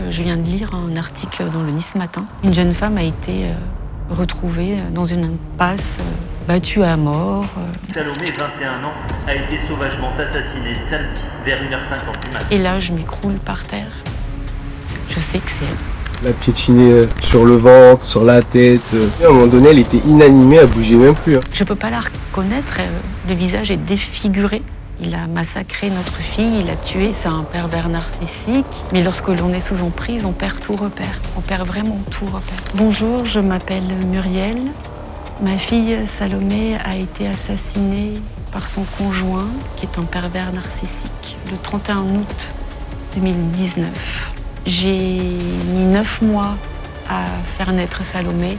Je viens de lire un article dans le Nice Matin. Une jeune femme a été retrouvée dans une impasse, battue à mort. Salomé, 21 ans, a été sauvagement assassinée samedi vers 1h50 du matin. Et là, je m'écroule par terre. Je sais que c'est elle. La piétinée sur le ventre, sur la tête. À un moment donné, elle était inanimée, elle bougeait même plus. Je peux pas la reconnaître, le visage est défiguré. Il a massacré notre fille, il a tué, c'est un pervers narcissique. Mais lorsque l'on est sous emprise, on perd tout repère. On perd vraiment tout repère. Bonjour, je m'appelle Muriel. Ma fille Salomé a été assassinée par son conjoint, qui est un pervers narcissique, le 31 août 2019. J'ai mis 9 mois à faire naître Salomé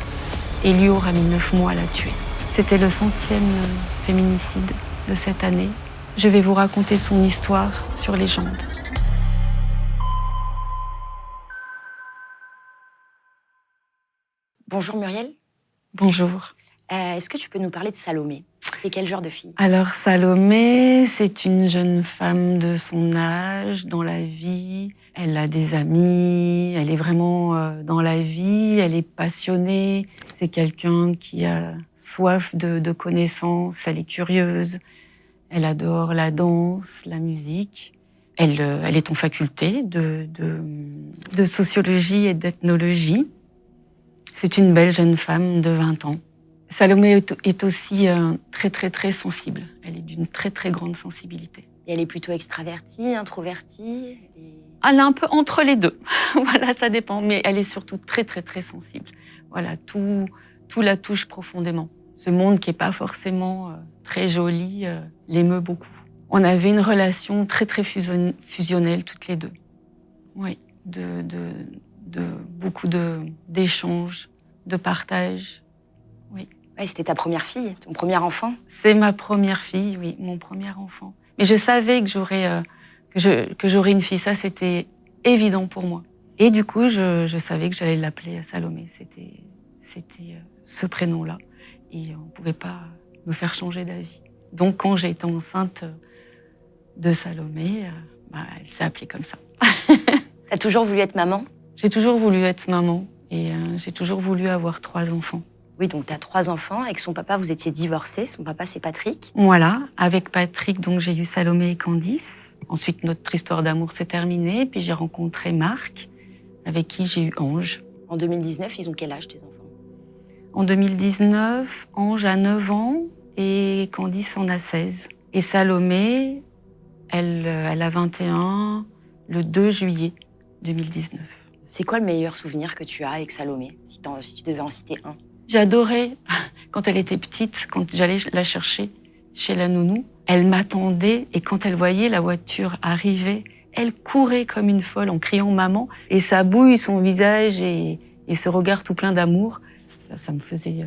et lui aura mis 9 mois à la tuer. C'était le 100e féminicide de cette année. Je vais vous raconter son histoire sur Légende. Bonjour Muriel. Bonjour. Est-ce que tu peux nous parler de Salomé? C'est quel genre de fille? Alors Salomé, c'est une jeune femme de son âge dans la vie. Elle a des amis, elle est vraiment dans la vie, elle est passionnée. C'est quelqu'un qui a soif de connaissances, elle est curieuse. Elle adore la danse, la musique. Elle est en faculté de sociologie et d'ethnologie. C'est une belle jeune femme de 20 ans. Salomé est aussi très, très, très sensible. Elle est d'une très, très grande sensibilité. Et elle est plutôt extravertie, introvertie Elle est un peu entre les deux. Voilà, ça dépend. Mais elle est surtout très, très, très sensible. Voilà, tout la touche profondément. Ce monde qui n'est pas forcément très joli l'émeut beaucoup. On avait une relation très, très fusionnelle toutes les deux. Oui, beaucoup d'échanges, de partage. Oui. Ouais, c'était ta première fille, ton premier enfant? C'est ma première fille, oui, mon premier enfant. Mais je savais que j'aurais une fille, ça c'était évident pour moi. Et du coup, je savais que j'allais l'appeler Salomé. C'était ce prénom-là. Et on ne pouvait pas me faire changer d'avis. Donc quand j'ai été enceinte de Salomé, elle s'est appelée comme ça. T'as toujours voulu être maman? J'ai toujours voulu être maman et j'ai toujours voulu avoir 3 enfants. Oui, donc tu as 3 enfants. Avec son papa, vous étiez divorcés. Son papa, c'est Patrick. Voilà, avec Patrick, donc j'ai eu Salomé et Candice. Ensuite, notre histoire d'amour s'est terminée. Puis j'ai rencontré Marc, avec qui j'ai eu Ange. En 2019, ils ont quel âge, tes enfants? En 2019, Ange a 9 ans et Candice en a 16. Et Salomé, elle a 21 le 2 juillet 2019. C'est quoi le meilleur souvenir que tu as avec Salomé, si tu devais en citer un? J'adorais, quand elle était petite, quand j'allais la chercher chez la nounou, elle m'attendait et quand elle voyait la voiture arriver, elle courait comme une folle en criant « maman » et ça bouille son visage et ce regard tout plein d'amour. Ça me faisait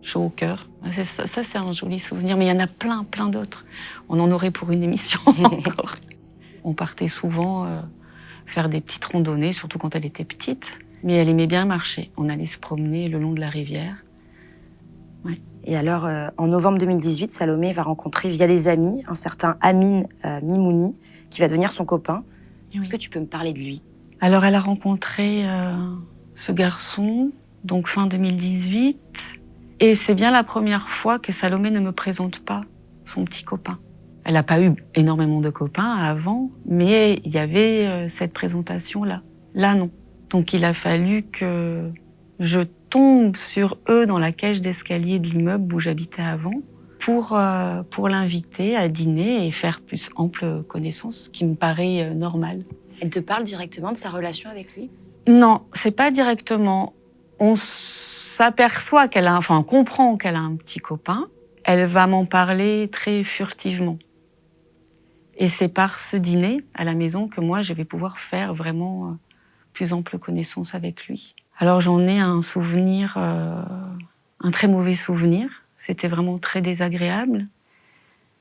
chaud au cœur. Ça, c'est un joli souvenir, mais il y en a plein, plein d'autres. On en aurait pour une émission encore. On partait souvent faire des petites randonnées, surtout quand elle était petite. Mais elle aimait bien marcher. On allait se promener le long de la rivière. Ouais. Et alors, en novembre 2018, Salomé va rencontrer via des amis un certain Amin Mimouni, qui va devenir son copain. Est-ce que tu peux me parler de lui? Alors, elle a rencontré ce garçon, donc fin 2018. Et c'est bien la première fois que Salomé ne me présente pas son petit copain. Elle n'a pas eu énormément de copains avant, mais il y avait cette présentation-là. Là, non. Donc il a fallu que je tombe sur eux dans la cage d'escalier de l'immeuble où j'habitais avant pour l'inviter à dîner et faire plus ample connaissance, ce qui me paraît normal. Elle te parle directement de sa relation avec lui? Non, c'est pas directement. On s'aperçoit on comprend qu'elle a un petit copain. Elle va m'en parler très furtivement. Et c'est par ce dîner à la maison que moi, je vais pouvoir faire vraiment plus ample connaissance avec lui. Alors j'en ai un souvenir, un très mauvais souvenir. C'était vraiment très désagréable.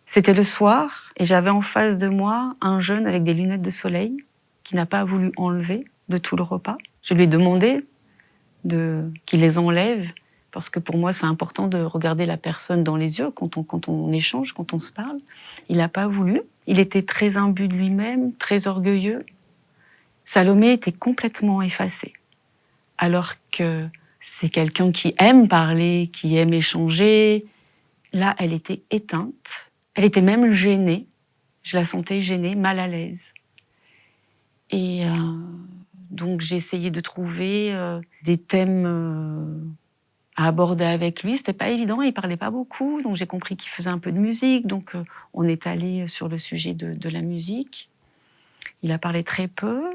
C'était le soir et j'avais en face de moi un jeune avec des lunettes de soleil qui n'a pas voulu enlever de tout le repas. Je lui ai demandé qu'il les enlève parce que pour moi c'est important de regarder la personne dans les yeux quand on échange, quand on se parle. Il n'a pas voulu. Il était très imbu de lui-même, très orgueilleux. Salomé était complètement effacée. Alors que c'est quelqu'un qui aime parler, qui aime échanger. Là, elle était éteinte. Elle était même gênée. Je la sentais gênée, mal à l'aise. Et donc, j'ai essayé de trouver des thèmes à aborder avec lui. C'était pas évident, il parlait pas beaucoup. Donc, j'ai compris qu'il faisait un peu de musique. Donc, on est allé sur le sujet de la musique. Il a parlé très peu.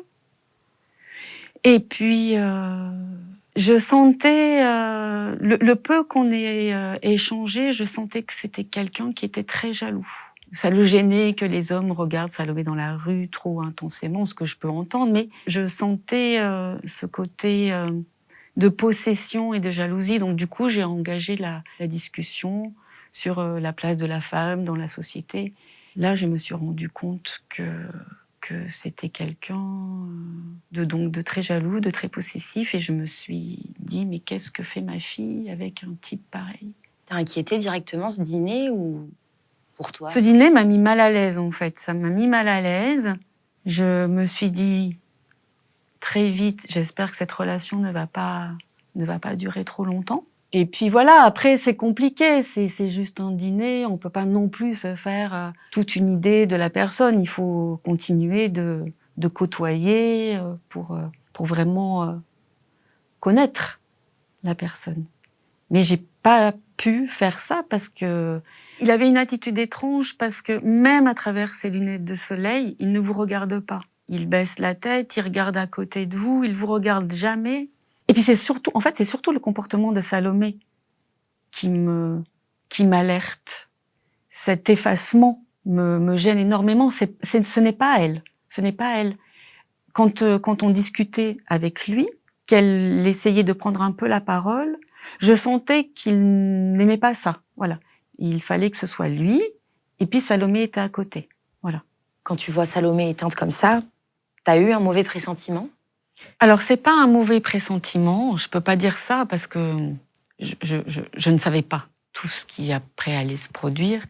Et puis, je sentais, le peu qu'on ait échangé, je sentais que c'était quelqu'un qui était très jaloux. Ça le gênait que les hommes regardent Salomé dans la rue trop intensément, ce que je peux entendre, mais je sentais ce côté de possession et de jalousie. Donc du coup, j'ai engagé la discussion sur la place de la femme dans la société. Là, je me suis rendu compte que c'était quelqu'un de très jaloux, de très possessif, et je me suis dit, mais qu'est-ce que fait ma fille avec un type pareil? T'as inquiété directement ce dîner ou pour toi? Ce dîner m'a mis mal à l'aise, en fait. Ça m'a mis mal à l'aise. Je me suis dit très vite, j'espère que cette relation ne va pas durer trop longtemps. Et puis voilà, après c'est compliqué, c'est juste un dîner, on peut pas non plus se faire toute une idée de la personne. Il faut continuer de côtoyer pour vraiment connaître la personne. Mais j'ai pas pu faire ça parce que il avait une attitude étrange, parce que même à travers ses lunettes de soleil, il ne vous regarde pas. Il baisse la tête, il regarde à côté de vous, il vous regarde jamais. Et puis c'est surtout le comportement de Salomé qui m'alerte. Cet effacement me gêne énormément. Ce n'est pas elle. Ce n'est pas elle. Quand on discutait avec lui, qu'elle essayait de prendre un peu la parole, je sentais qu'il n'aimait pas ça. Voilà. Il fallait que ce soit lui, et puis Salomé était à côté. Voilà. Quand tu vois Salomé éteinte comme ça, t'as eu un mauvais pressentiment? Alors, c'est pas un mauvais pressentiment, je peux pas dire ça parce que je ne savais pas tout ce qui après allait se produire.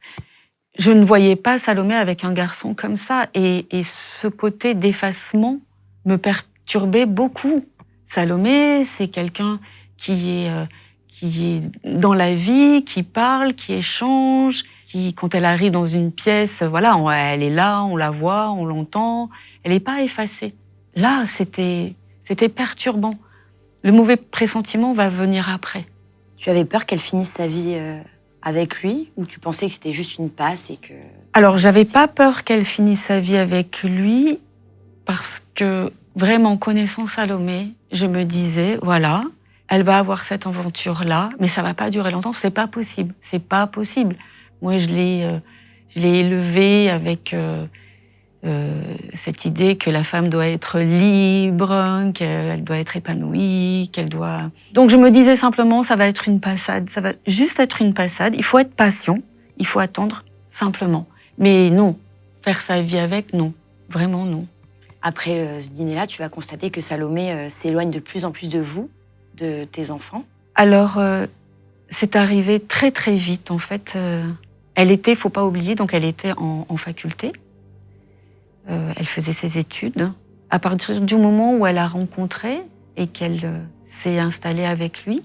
Je ne voyais pas Salomé avec un garçon comme ça, et ce côté d'effacement me perturbait beaucoup. Salomé, c'est quelqu'un qui est dans la vie, qui parle, qui échange, qui, quand elle arrive dans une pièce, voilà, elle est là, on la voit, on l'entend, elle n'est pas effacée. Là, c'était perturbant. Le mauvais pressentiment va venir après. Tu avais peur qu'elle finisse sa vie avec lui, ou tu pensais que c'était juste une passe et que... Alors, j'avais pas peur qu'elle finisse sa vie avec lui, parce que, vraiment, connaissant Salomé, je me disais, voilà, elle va avoir cette aventure-là, mais ça va pas durer longtemps, c'est pas possible. C'est pas possible. Moi, je l'ai élevée avec cette idée que la femme doit être libre, qu'elle doit être épanouie, qu'elle doit... Donc je me disais simplement, ça va être une passade, ça va juste être une passade. Il faut être patient, il faut attendre simplement. Mais non, faire sa vie avec, non. Vraiment non. Après ce dîner-là, tu vas constater que Salomé s'éloigne de plus en plus de vous, de tes enfants. Alors, c'est arrivé très très vite en fait. Elle était, faut pas oublier, donc elle était en faculté. Elle faisait ses études. À partir du moment où elle a rencontré et qu'elle s'est installée avec lui,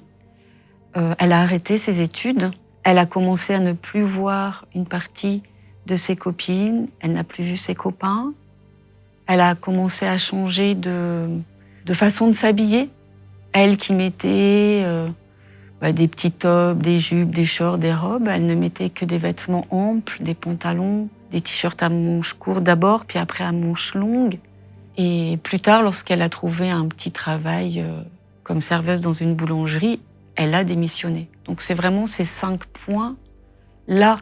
elle a arrêté ses études. Elle a commencé à ne plus voir une partie de ses copines. Elle n'a plus vu ses copains. Elle a commencé à changer de façon de s'habiller. Elle qui mettait des petits tops, des jupes, des shorts, des robes, elle ne mettait que des vêtements amples, des pantalons, des t-shirts à manches courtes d'abord, puis après à manches longues. Et plus tard, lorsqu'elle a trouvé un petit travail comme serveuse dans une boulangerie, elle a démissionné. Donc c'est vraiment ces 5 points-là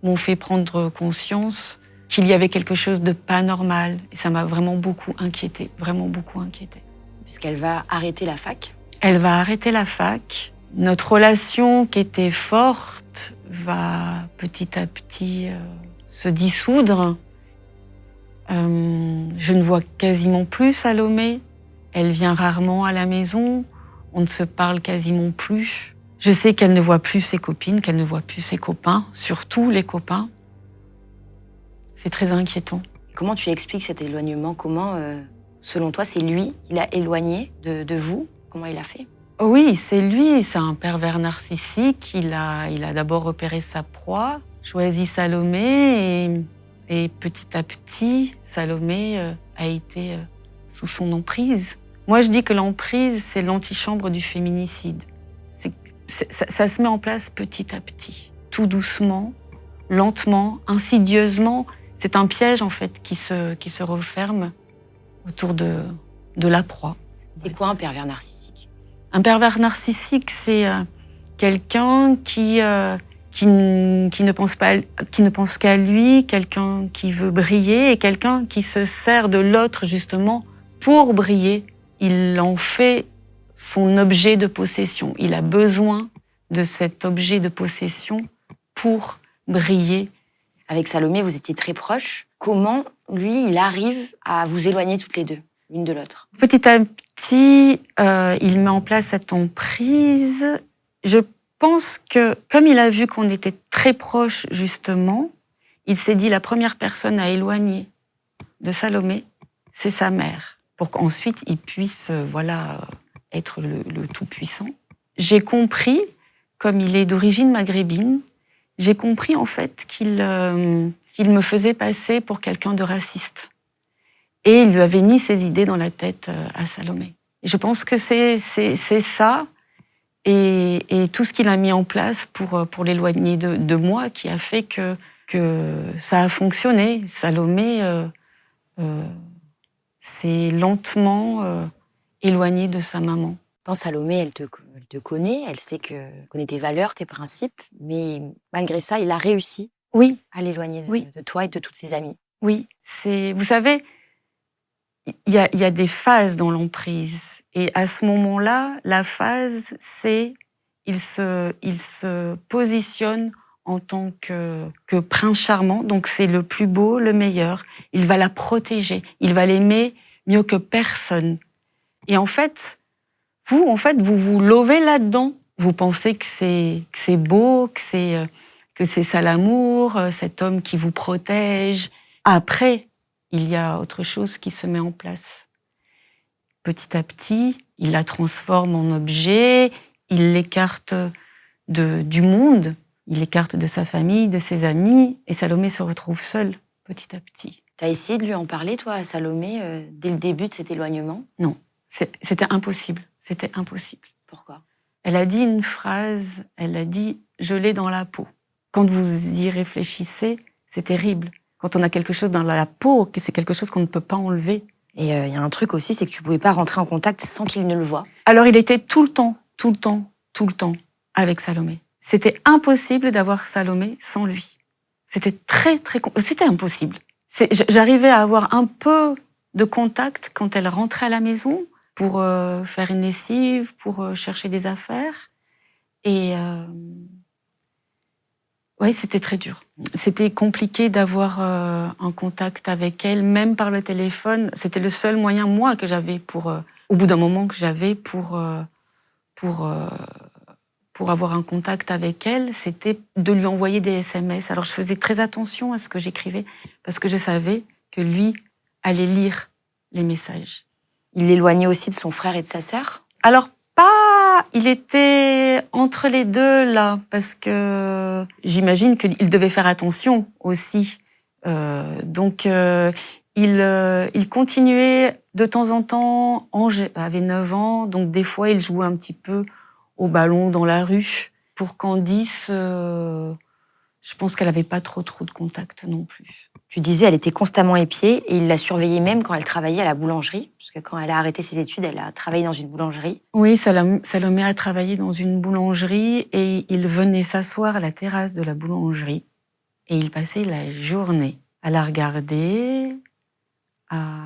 m'ont fait prendre conscience qu'il y avait quelque chose de pas normal. Et ça m'a vraiment beaucoup inquiétée, vraiment beaucoup inquiétée. Puisqu'elle va arrêter la fac. Elle va arrêter la fac. Notre relation qui était forte va petit à petit se dissoudre. Je ne vois quasiment plus Salomé. Elle vient rarement à la maison. On ne se parle quasiment plus. Je sais qu'elle ne voit plus ses copines, qu'elle ne voit plus ses copains, surtout les copains. C'est très inquiétant. Comment tu expliques cet éloignement? Comment Selon toi, c'est lui qui l'a éloigné de vous? Comment il a fait? Oui, c'est lui, c'est un pervers narcissique. Il a d'abord repéré sa proie, choisi Salomé et petit à petit, Salomé a été sous son emprise. Moi, je dis que l'emprise, c'est l'antichambre du féminicide. Ça se met en place petit à petit, tout doucement, lentement, insidieusement. C'est un piège, en fait, qui se referme autour de la proie. C'est quoi un pervers narcissique? Un pervers narcissique, c'est quelqu'un qui ne pense qu'à lui, quelqu'un qui veut briller et quelqu'un qui se sert de l'autre justement pour briller. Il en fait son objet de possession. Il a besoin de cet objet de possession pour briller. Avec Salomé, vous étiez très proches. Comment, lui, il arrive à vous éloigner toutes les deux, l'une de l'autre? Petit à petit, il met en place cette emprise. Je pense que, comme il a vu qu'on était très proches, justement, il s'est dit la première personne à éloigner de Salomé, c'est sa mère, pour qu'ensuite il puisse être le tout-puissant. J'ai compris, comme il est d'origine maghrébine, j'ai compris en fait qu'il me faisait passer pour quelqu'un de raciste. Et il lui avait mis ses idées dans la tête à Salomé. Et je pense que c'est ça et tout ce qu'il a mis en place pour l'éloigner de moi qui a fait que ça a fonctionné. Salomé s'est lentement éloignée de sa maman. Dans Salomé, elle te connaît, elle sait connaît tes valeurs, tes principes, mais malgré ça, il a réussi à l'éloigner de toi et de toutes ses amies. Oui, vous savez, il y a des phases dans l'emprise. Et à ce moment-là, la phase, c'est il se positionne en tant que prince charmant. Donc c'est le plus beau, le meilleur. Il va la protéger. Il va l'aimer mieux que personne. Et en fait, vous vous lovez là-dedans. Vous pensez que c'est beau, que c'est ça l'amour, cet homme qui vous protège. Après, il y a autre chose qui se met en place. Petit à petit, il la transforme en objet, il l'écarte du monde, il l'écarte de sa famille, de ses amis, et Salomé se retrouve seule, petit à petit. T'as essayé de lui en parler, toi, à Salomé, dès le début de cet éloignement? Non, c'était impossible. C'était impossible. Pourquoi? Elle a dit une phrase, elle a dit « je l'ai dans la peau ». Quand vous y réfléchissez, c'est terrible. Quand on a quelque chose dans la peau, c'est quelque chose qu'on ne peut pas enlever. Et il y a un truc aussi, c'est que tu pouvais pas rentrer en contact sans qu'il ne le voie. Alors il était tout le temps avec Salomé. C'était impossible d'avoir Salomé sans lui. C'était c'était impossible. J'arrivais à avoir un peu de contact quand elle rentrait à la maison pour faire une lessive, pour chercher des affaires. Et ouais, c'était très dur. C'était compliqué d'avoir un contact avec elle, même par le téléphone. C'était le seul moyen, moi, que j'avais au bout d'un moment, que j'avais pour avoir un contact avec elle, c'était de lui envoyer des SMS. Alors, je faisais très attention à ce que j'écrivais, parce que je savais que lui allait lire les messages. Il l'éloignait aussi de son frère et de sa sœur? Alors, il était entre les deux, là, parce que j'imagine qu'il devait faire attention aussi. Donc, il continuait de temps en temps. Ange avait 9 ans, donc des fois, il jouait un petit peu au ballon dans la rue. Pour Candice, je pense qu'elle n'avait pas trop de contact non plus. Tu disais, elle était constamment épiée et il la surveillait même quand elle travaillait à la boulangerie. Parce que quand elle a arrêté ses études, elle a travaillé dans une boulangerie. Oui, Salomé a travaillé dans une boulangerie et il venait s'asseoir à la terrasse de la boulangerie. Et il passait la journée à la regarder, à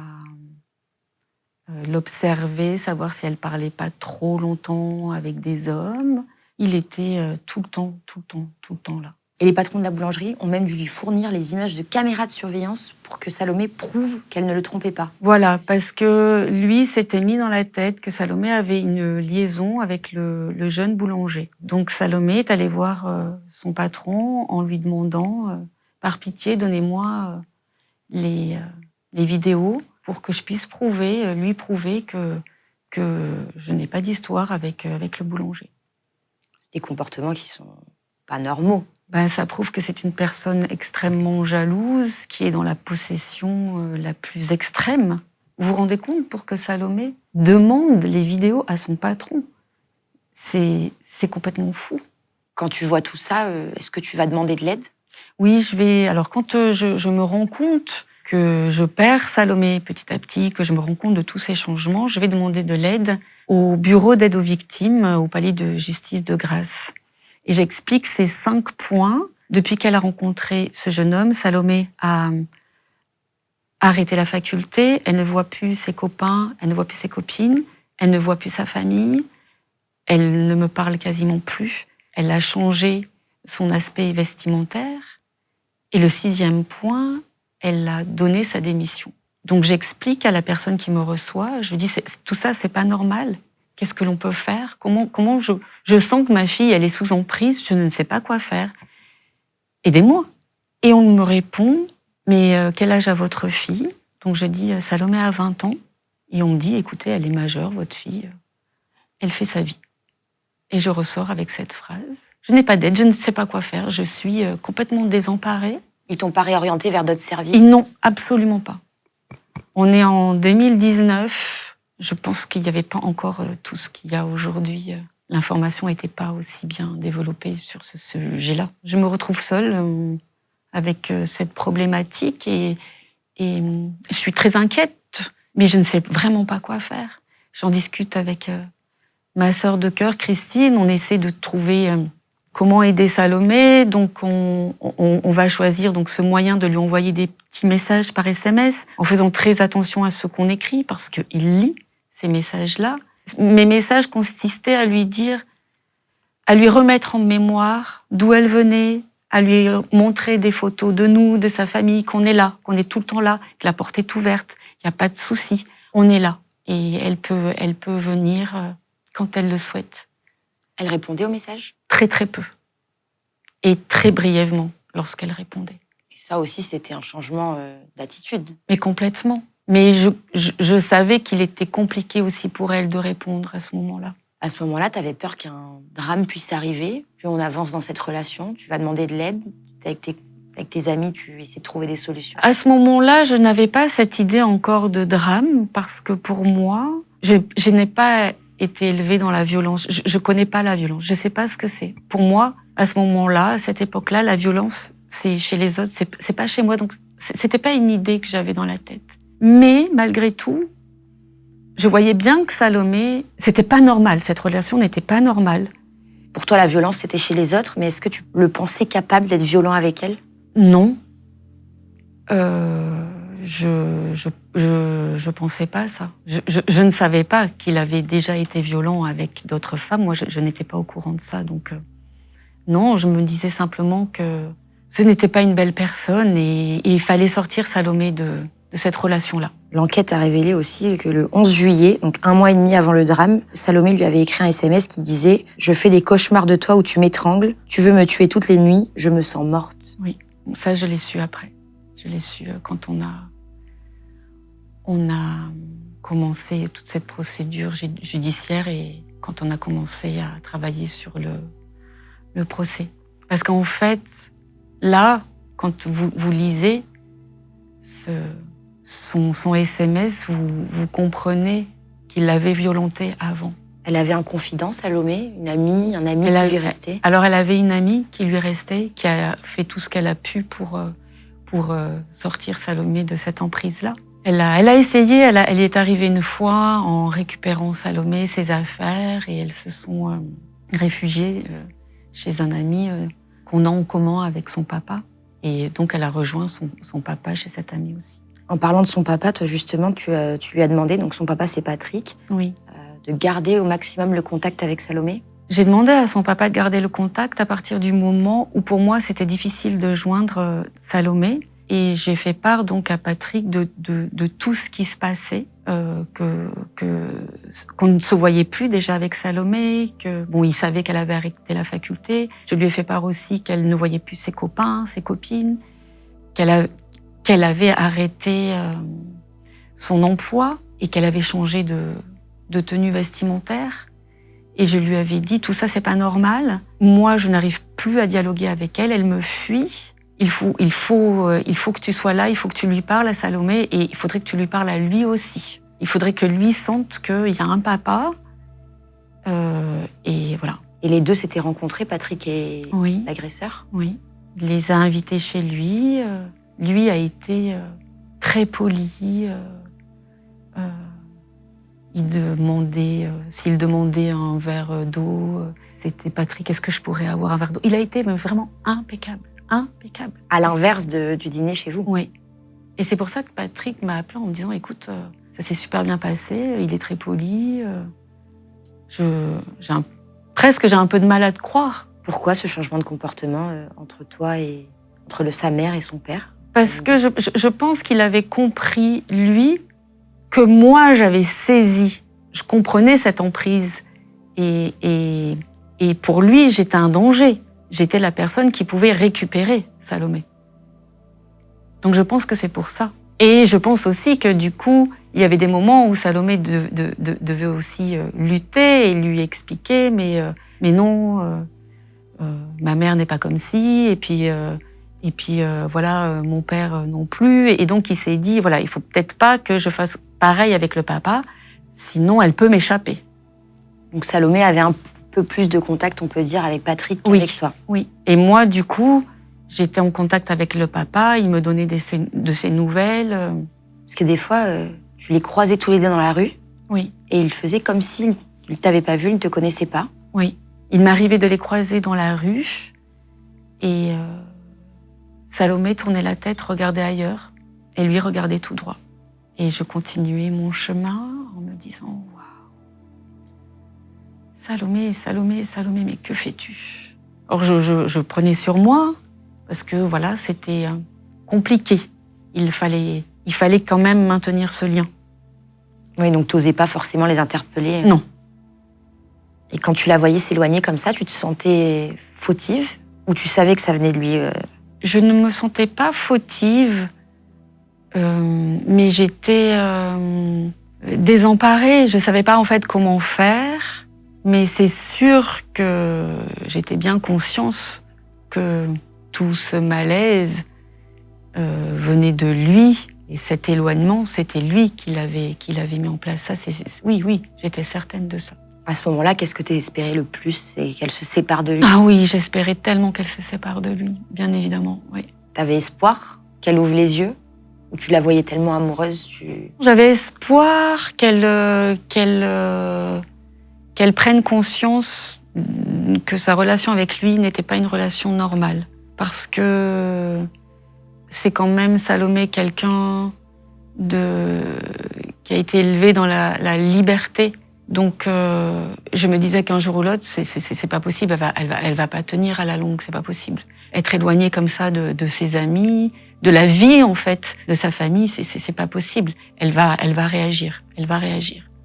l'observer, savoir si elle parlait pas trop longtemps avec des hommes. Il était tout le temps là. Et les patrons de la boulangerie ont même dû lui fournir les images de caméras de surveillance pour que Salomé prouve qu'elle ne le trompait pas. Voilà, parce que lui s'était mis dans la tête que Salomé avait une liaison avec le jeune boulanger. Donc Salomé est allée voir son patron en lui demandant par pitié, donnez-moi les vidéos pour que je puisse lui prouver que je n'ai pas d'histoire avec le boulanger. C'est des comportements qui sont pas normaux. Ben, ça prouve que c'est une personne extrêmement jalouse, qui est dans la possession la plus extrême. Vous vous rendez compte, pour que Salomé demande les vidéos à son patron? C'est complètement fou. Quand tu vois tout ça, est-ce que tu vas demander de l'aide? Oui, je vais... Alors, quand je me rends compte que je perds Salomé petit à petit, que je me rends compte de tous ces changements, je vais demander de l'aide au bureau d'aide aux victimes, au palais de justice de Grasse. Et j'explique ces 5 points. Depuis qu'elle a rencontré ce jeune homme, Salomé a arrêté la faculté, elle ne voit plus ses copains, elle ne voit plus ses copines, elle ne voit plus sa famille, elle ne me parle quasiment plus, elle a changé son aspect vestimentaire. Et le 6e point, elle a donné sa démission. Donc j'explique à la personne qui me reçoit, je lui dis, tout ça, c'est pas normal. Qu'est-ce que l'on peut faire? Comment je sens que ma fille, elle est sous emprise, je ne sais pas quoi faire. Aidez-moi. Et on me répond, mais quel âge a votre fille? Donc je dis, Salomé a 20 ans. Et on me dit, écoutez, elle est majeure, votre fille, elle fait sa vie. Et je ressors avec cette phrase. Je n'ai pas d'aide, je ne sais pas quoi faire, je suis complètement désemparée. Ils t'ont pas réorienté vers d'autres services? Non, absolument pas. On est en 2019. Je pense qu'il n'y avait pas encore tout ce qu'il y a aujourd'hui. L'information n'était pas aussi bien développée sur ce sujet-là. Je me retrouve seule avec cette problématique et je suis très inquiète, mais je ne sais vraiment pas quoi faire. J'en discute avec ma sœur de cœur, Christine. On essaie de trouver comment aider Salomé. Donc on va choisir donc ce moyen de lui envoyer des petits messages par SMS, en faisant très attention à ce qu'on écrit, parce qu'il lit ces messages-là. Mes messages consistaient à lui dire, à lui remettre en mémoire d'où elle venait, à lui montrer des photos de nous, de sa famille, qu'on est là, qu'on est tout le temps là, que la porte est ouverte, il n'y a pas de souci, on est là. Et elle peut venir quand elle le souhaite. Elle répondait aux messages? Très très peu. Et très brièvement lorsqu'elle répondait. Et ça aussi, c'était un changement d'attitude. Mais complètement. Mais je savais qu'il était compliqué aussi pour elle de répondre à ce moment-là. À ce moment-là, tu avais peur qu'un drame puisse arriver. Plus on avance dans cette relation, tu vas demander de l'aide. Avec tes amis, tu essaies de trouver des solutions. À ce moment-là, je n'avais pas cette idée encore de drame, parce que pour moi, je n'ai pas été élevée dans la violence. Je connais pas la violence. Je sais pas ce que c'est. Pour moi, à ce moment-là, à cette époque-là, la violence, c'est chez les autres, c'est pas chez moi. Donc, c'était pas une idée que j'avais dans la tête. Mais, malgré tout, je voyais bien que Salomé, c'était pas normal. Cette relation n'était pas normale. Pour toi, la violence, c'était chez les autres, mais est-ce que tu le pensais capable d'être violent avec elle? Non. Je pensais pas ça. Je ne savais pas qu'il avait déjà été violent avec d'autres femmes. Moi, je n'étais pas au courant de ça. Donc, non, je me disais simplement que ce n'était pas une belle personne et il fallait sortir Salomé de cette relation-là. L'enquête a révélé aussi que le 11 juillet, donc 1 mois et demi avant le drame, Salomé lui avait écrit un SMS qui disait « Je fais des cauchemars de toi où tu m'étrangles. Tu veux me tuer toutes les nuits. Je me sens morte. » Oui, ça, je l'ai su après. Je l'ai su quand on a commencé toute cette procédure judiciaire et quand on a commencé à travailler sur le procès. Parce qu'en fait, là, quand vous lisez son SMS, vous comprenez qu'il l'avait violentée avant. Elle avait un confident, Salomé, une amie, un ami qui lui restait? Elle avait une amie qui lui restait, qui a fait tout ce qu'elle a pu pour sortir Salomé de cette emprise-là. Elle a essayé, elle y est arrivée une fois en récupérant Salomé, ses affaires, et elles se sont réfugiées chez un ami qu'on a en commun avec son papa. Et donc elle a rejoint son papa chez cet ami aussi. En parlant de son papa, toi justement, tu lui as demandé, donc son papa c'est Patrick, oui, de garder au maximum le contact avec Salomé? J'ai demandé à son papa de garder le contact à partir du moment où pour moi c'était difficile de joindre Salomé. Et j'ai fait part donc à Patrick de tout ce qui se passait, qu'on ne se voyait plus déjà avec Salomé, il savait qu'elle avait arrêté la faculté. Je lui ai fait part aussi qu'elle ne voyait plus ses copains, ses copines, qu'elle avait arrêté son emploi et qu'elle avait changé de tenue vestimentaire. Et je lui avais dit, tout ça, c'est pas normal. Moi, je n'arrive plus à dialoguer avec elle. Elle me fuit. Il faut que tu sois là. Il faut que tu lui parles à Salomé. Et il faudrait que tu lui parles à lui aussi. Il faudrait que lui sente qu'il y a un papa. Et voilà. Et les deux s'étaient rencontrés, Patrick et Oui. l'agresseur? Oui. Il les a invités chez lui. Lui a été très poli. Il demandait, s'il demandait un verre d'eau, c'était Patrick, est-ce que je pourrais avoir un verre d'eau? Il a été vraiment impeccable, impeccable. À l'inverse du dîner chez vous? Oui. Et c'est pour ça que Patrick m'a appelé en me disant, écoute, ça s'est super bien passé, il est très poli. Presque j'ai un peu de mal à te croire. Pourquoi ce changement de comportement entre toi et entre sa mère et son père? Parce que je pense qu'il avait compris, lui, que moi j'avais saisi. Je comprenais cette emprise. Et pour lui, j'étais un danger. J'étais la personne qui pouvait récupérer Salomé. Donc je pense que c'est pour ça. Et je pense aussi que du coup, il y avait des moments où Salomé devait aussi lutter et lui expliquer, mais non, ma mère n'est pas comme ci, et puis voilà, mon père non plus. Et donc il s'est dit, voilà, il faut peut-être pas que je fasse pareil avec le papa, sinon elle peut m'échapper. Donc Salomé avait un peu plus de contact, on peut dire, avec Patrick qu'avec toi. Oui. Et moi, du coup, j'étais en contact avec le papa, il me donnait de ses nouvelles. Parce que des fois, tu les croisais tous les deux dans la rue. Oui. Et il faisait comme s'il ne t'avait pas vu, il ne te connaissait pas. Oui. Il m'arrivait de les croiser dans la rue et Salomé tournait la tête, regardait ailleurs et lui regardait tout droit. Et je continuais mon chemin en me disant « Waouh, Salomé, Salomé, Salomé, mais que fais-tu » Or, je prenais sur moi parce que voilà, c'était compliqué. Il fallait quand même maintenir ce lien. Oui, donc tu n'osais pas forcément les interpeller. Non. Et quand tu la voyais s'éloigner comme ça, tu te sentais fautive ou tu savais que ça venait de lui Je ne me sentais pas fautive, mais j'étais désemparée. Je ne savais pas en fait comment faire, mais c'est sûr que j'étais bien consciente que tout ce malaise venait de lui. Et cet éloignement, c'était lui qui l'avait mis en place. Ça, oui, j'étais certaine de ça. À ce moment-là, qu'est-ce que tu espérais le plus? C'est qu'elle se sépare de lui? Ah oui, j'espérais tellement qu'elle se sépare de lui, bien évidemment, oui. T'avais espoir qu'elle ouvre les yeux? Ou tu la voyais tellement amoureuse? J'avais espoir qu'elle prenne conscience que sa relation avec lui n'était pas une relation normale. Parce que c'est quand même Salomé quelqu'un qui a été élevé dans la liberté. Donc je me disais qu'un jour ou l'autre, c'est pas possible, elle va pas tenir à la longue, c'est pas possible. Être éloignée comme ça de ses amis, de la vie en fait, de sa famille, c'est pas possible. Elle va réagir.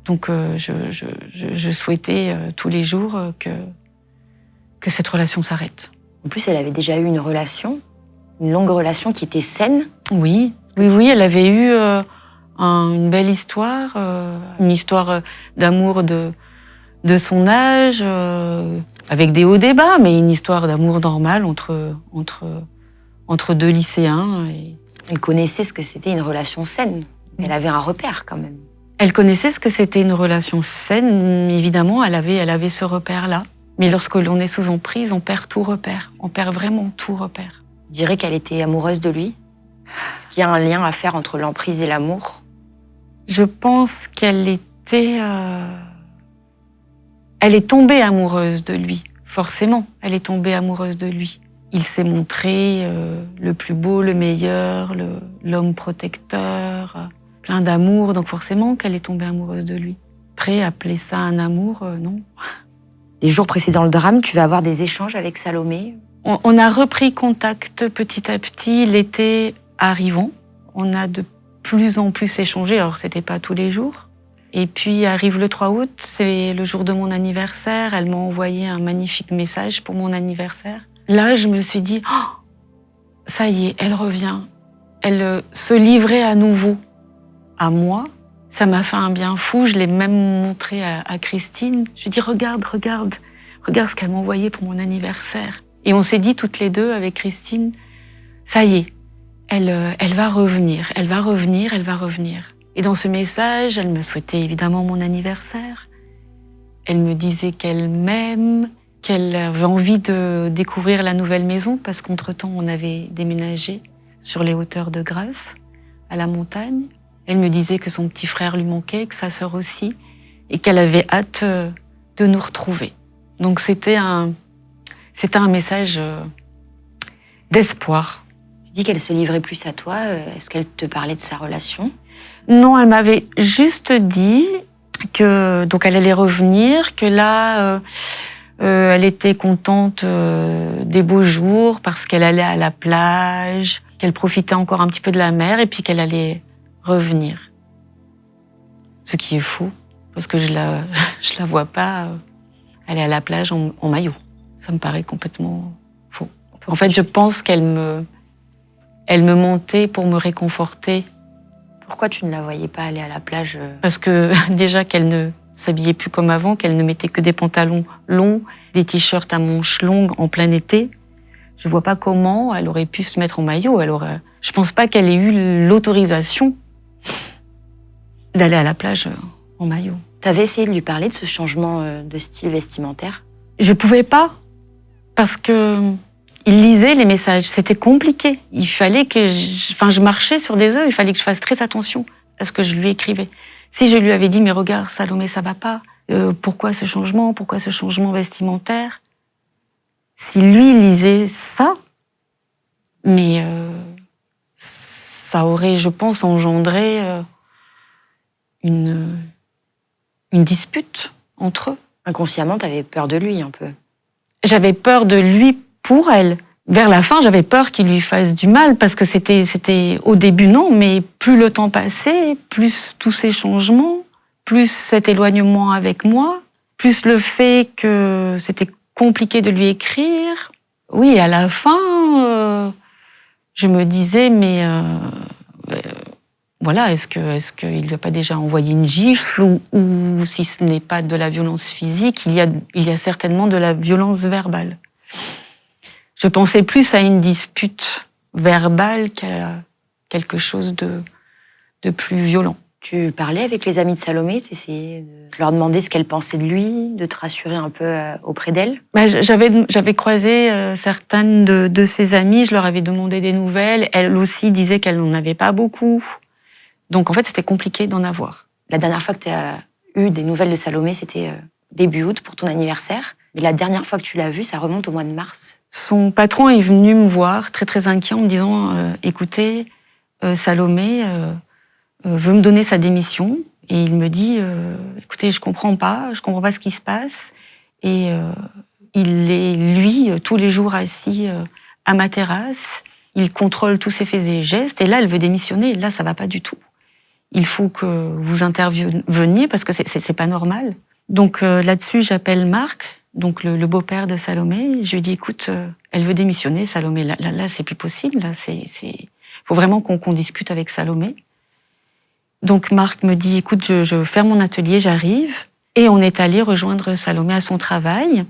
Donc je souhaitais tous les jours que cette relation s'arrête. En plus, elle avait déjà eu une longue relation qui était saine. Oui, elle avait eu une belle histoire, une histoire d'amour de son âge, avec des hauts débats, mais une histoire d'amour normale entre deux lycéens. Elle connaissait ce que c'était une relation saine. Elle avait un repère quand même. Elle connaissait ce que c'était une relation saine, évidemment, elle avait ce repère-là. Mais lorsque l'on est sous emprise, on perd tout repère. On perd vraiment tout repère. Je dirais qu'elle était amoureuse de lui. Est-ce qu'il y a un lien à faire entre l'emprise et l'amour? Je pense qu'elle était... Elle est tombée amoureuse de lui, forcément. Elle est tombée amoureuse de lui. Il s'est montré le plus beau, le meilleur, l'homme protecteur, plein d'amour. Donc forcément qu'elle est tombée amoureuse de lui. Après, appeler ça un amour, non. Les jours précédant le drame, tu vas avoir des échanges avec Salomé? On a repris contact petit à petit, l'été arrivant. On a de plus en plus échangé, alors c'était pas tous les jours. Et puis arrive le 3 août, c'est le jour de mon anniversaire. Elle m'a envoyé un magnifique message pour mon anniversaire. Là, je me suis dit, oh, ça y est, elle revient. Elle se livrait à nouveau. à moi, ça m'a fait un bien fou. Je l'ai même montré à Christine. Je lui ai dit, regarde ce qu'elle m'a envoyé pour mon anniversaire. Et on s'est dit toutes les deux avec Christine, ça y est, elle va revenir. Et dans ce message, elle me souhaitait évidemment mon anniversaire. Elle me disait qu'elle m'aime, qu'elle avait envie de découvrir la nouvelle maison parce qu'entre-temps, on avait déménagé sur les hauteurs de Grasse, à la montagne. Elle me disait que son petit frère lui manquait, que sa sœur aussi, et qu'elle avait hâte de nous retrouver. Donc c'était un message d'espoir. Tu dis qu'elle se livrait plus à toi. Est-ce qu'elle te parlait de sa relation? Non, elle m'avait juste dit que donc elle allait revenir, que là elle était contente des beaux jours parce qu'elle allait à la plage, qu'elle profitait encore un petit peu de la mer et puis qu'elle allait revenir. Ce qui est fou parce que je la vois pas aller à la plage en maillot. Ça me paraît complètement faux. En fait, je pense qu'elle me mentait pour me réconforter. Pourquoi tu ne la voyais pas aller à la plage? Parce que déjà qu'elle ne s'habillait plus comme avant, qu'elle ne mettait que des pantalons longs, des t-shirts à manches longues en plein été. Je vois pas comment elle aurait pu se mettre en maillot. Je pense pas qu'elle ait eu l'autorisation d'aller à la plage en maillot. T'avais essayé de lui parler de ce changement de style vestimentaire? Je pouvais pas. Parce que il lisait les messages, c'était compliqué. Il fallait que je marchais sur des œufs, il fallait que je fasse très attention à ce que je lui écrivais. Si je lui avais dit, mais regarde, Salomé, ça va pas, pourquoi ce changement vestimentaire? Si lui lisait ça, mais ça aurait, je pense, engendré une dispute entre eux. Inconsciemment, t'avais peur de lui un peu. J'avais peur de lui pour elle. Vers la fin, j'avais peur qu'il lui fasse du mal parce que c'était au début non, mais plus le temps passait, plus tous ces changements, plus cet éloignement avec moi, plus le fait que c'était compliqué de lui écrire. Oui, à la fin, je me disais mais voilà, est-ce qu'il lui a pas déjà envoyé une gifle ou si ce n'est pas de la violence physique, il y a certainement de la violence verbale. Je pensais plus à une dispute verbale qu'à quelque chose de plus violent. Tu parlais avec les amis de Salomé, t'essayais de leur demander ce qu'elle pensait de lui, de te rassurer un peu auprès d'elle? J'avais croisé certaines de ses amies, je leur avais demandé des nouvelles. Elle aussi disait qu'elle n'en avait pas beaucoup. Donc en fait, c'était compliqué d'en avoir. La dernière fois que tu as eu des nouvelles de Salomé, c'était début août pour ton anniversaire. Mais la dernière fois que tu l'as vue, ça remonte au mois de mars. Son patron est venu me voir, très très inquiet, en me disant écoutez, Salomé veut me donner sa démission. Et il me dit écoutez, je comprends pas ce qui se passe. Et il est, lui, tous les jours assis à ma terrasse. Il contrôle tous ses faits et gestes. Et là, elle veut démissionner. Et là, ça va pas du tout. Il faut que vous interveniez parce que c'est pas normal. Donc là-dessus, j'appelle Marc, donc le beau-père de Salomé. Je lui dis écoute, elle veut démissionner, Salomé. Là, c'est plus possible. Là, faut vraiment qu'on discute avec Salomé. Donc Marc me dit écoute, je ferme mon atelier, j'arrive. Et on est allé rejoindre Salomé à son travail.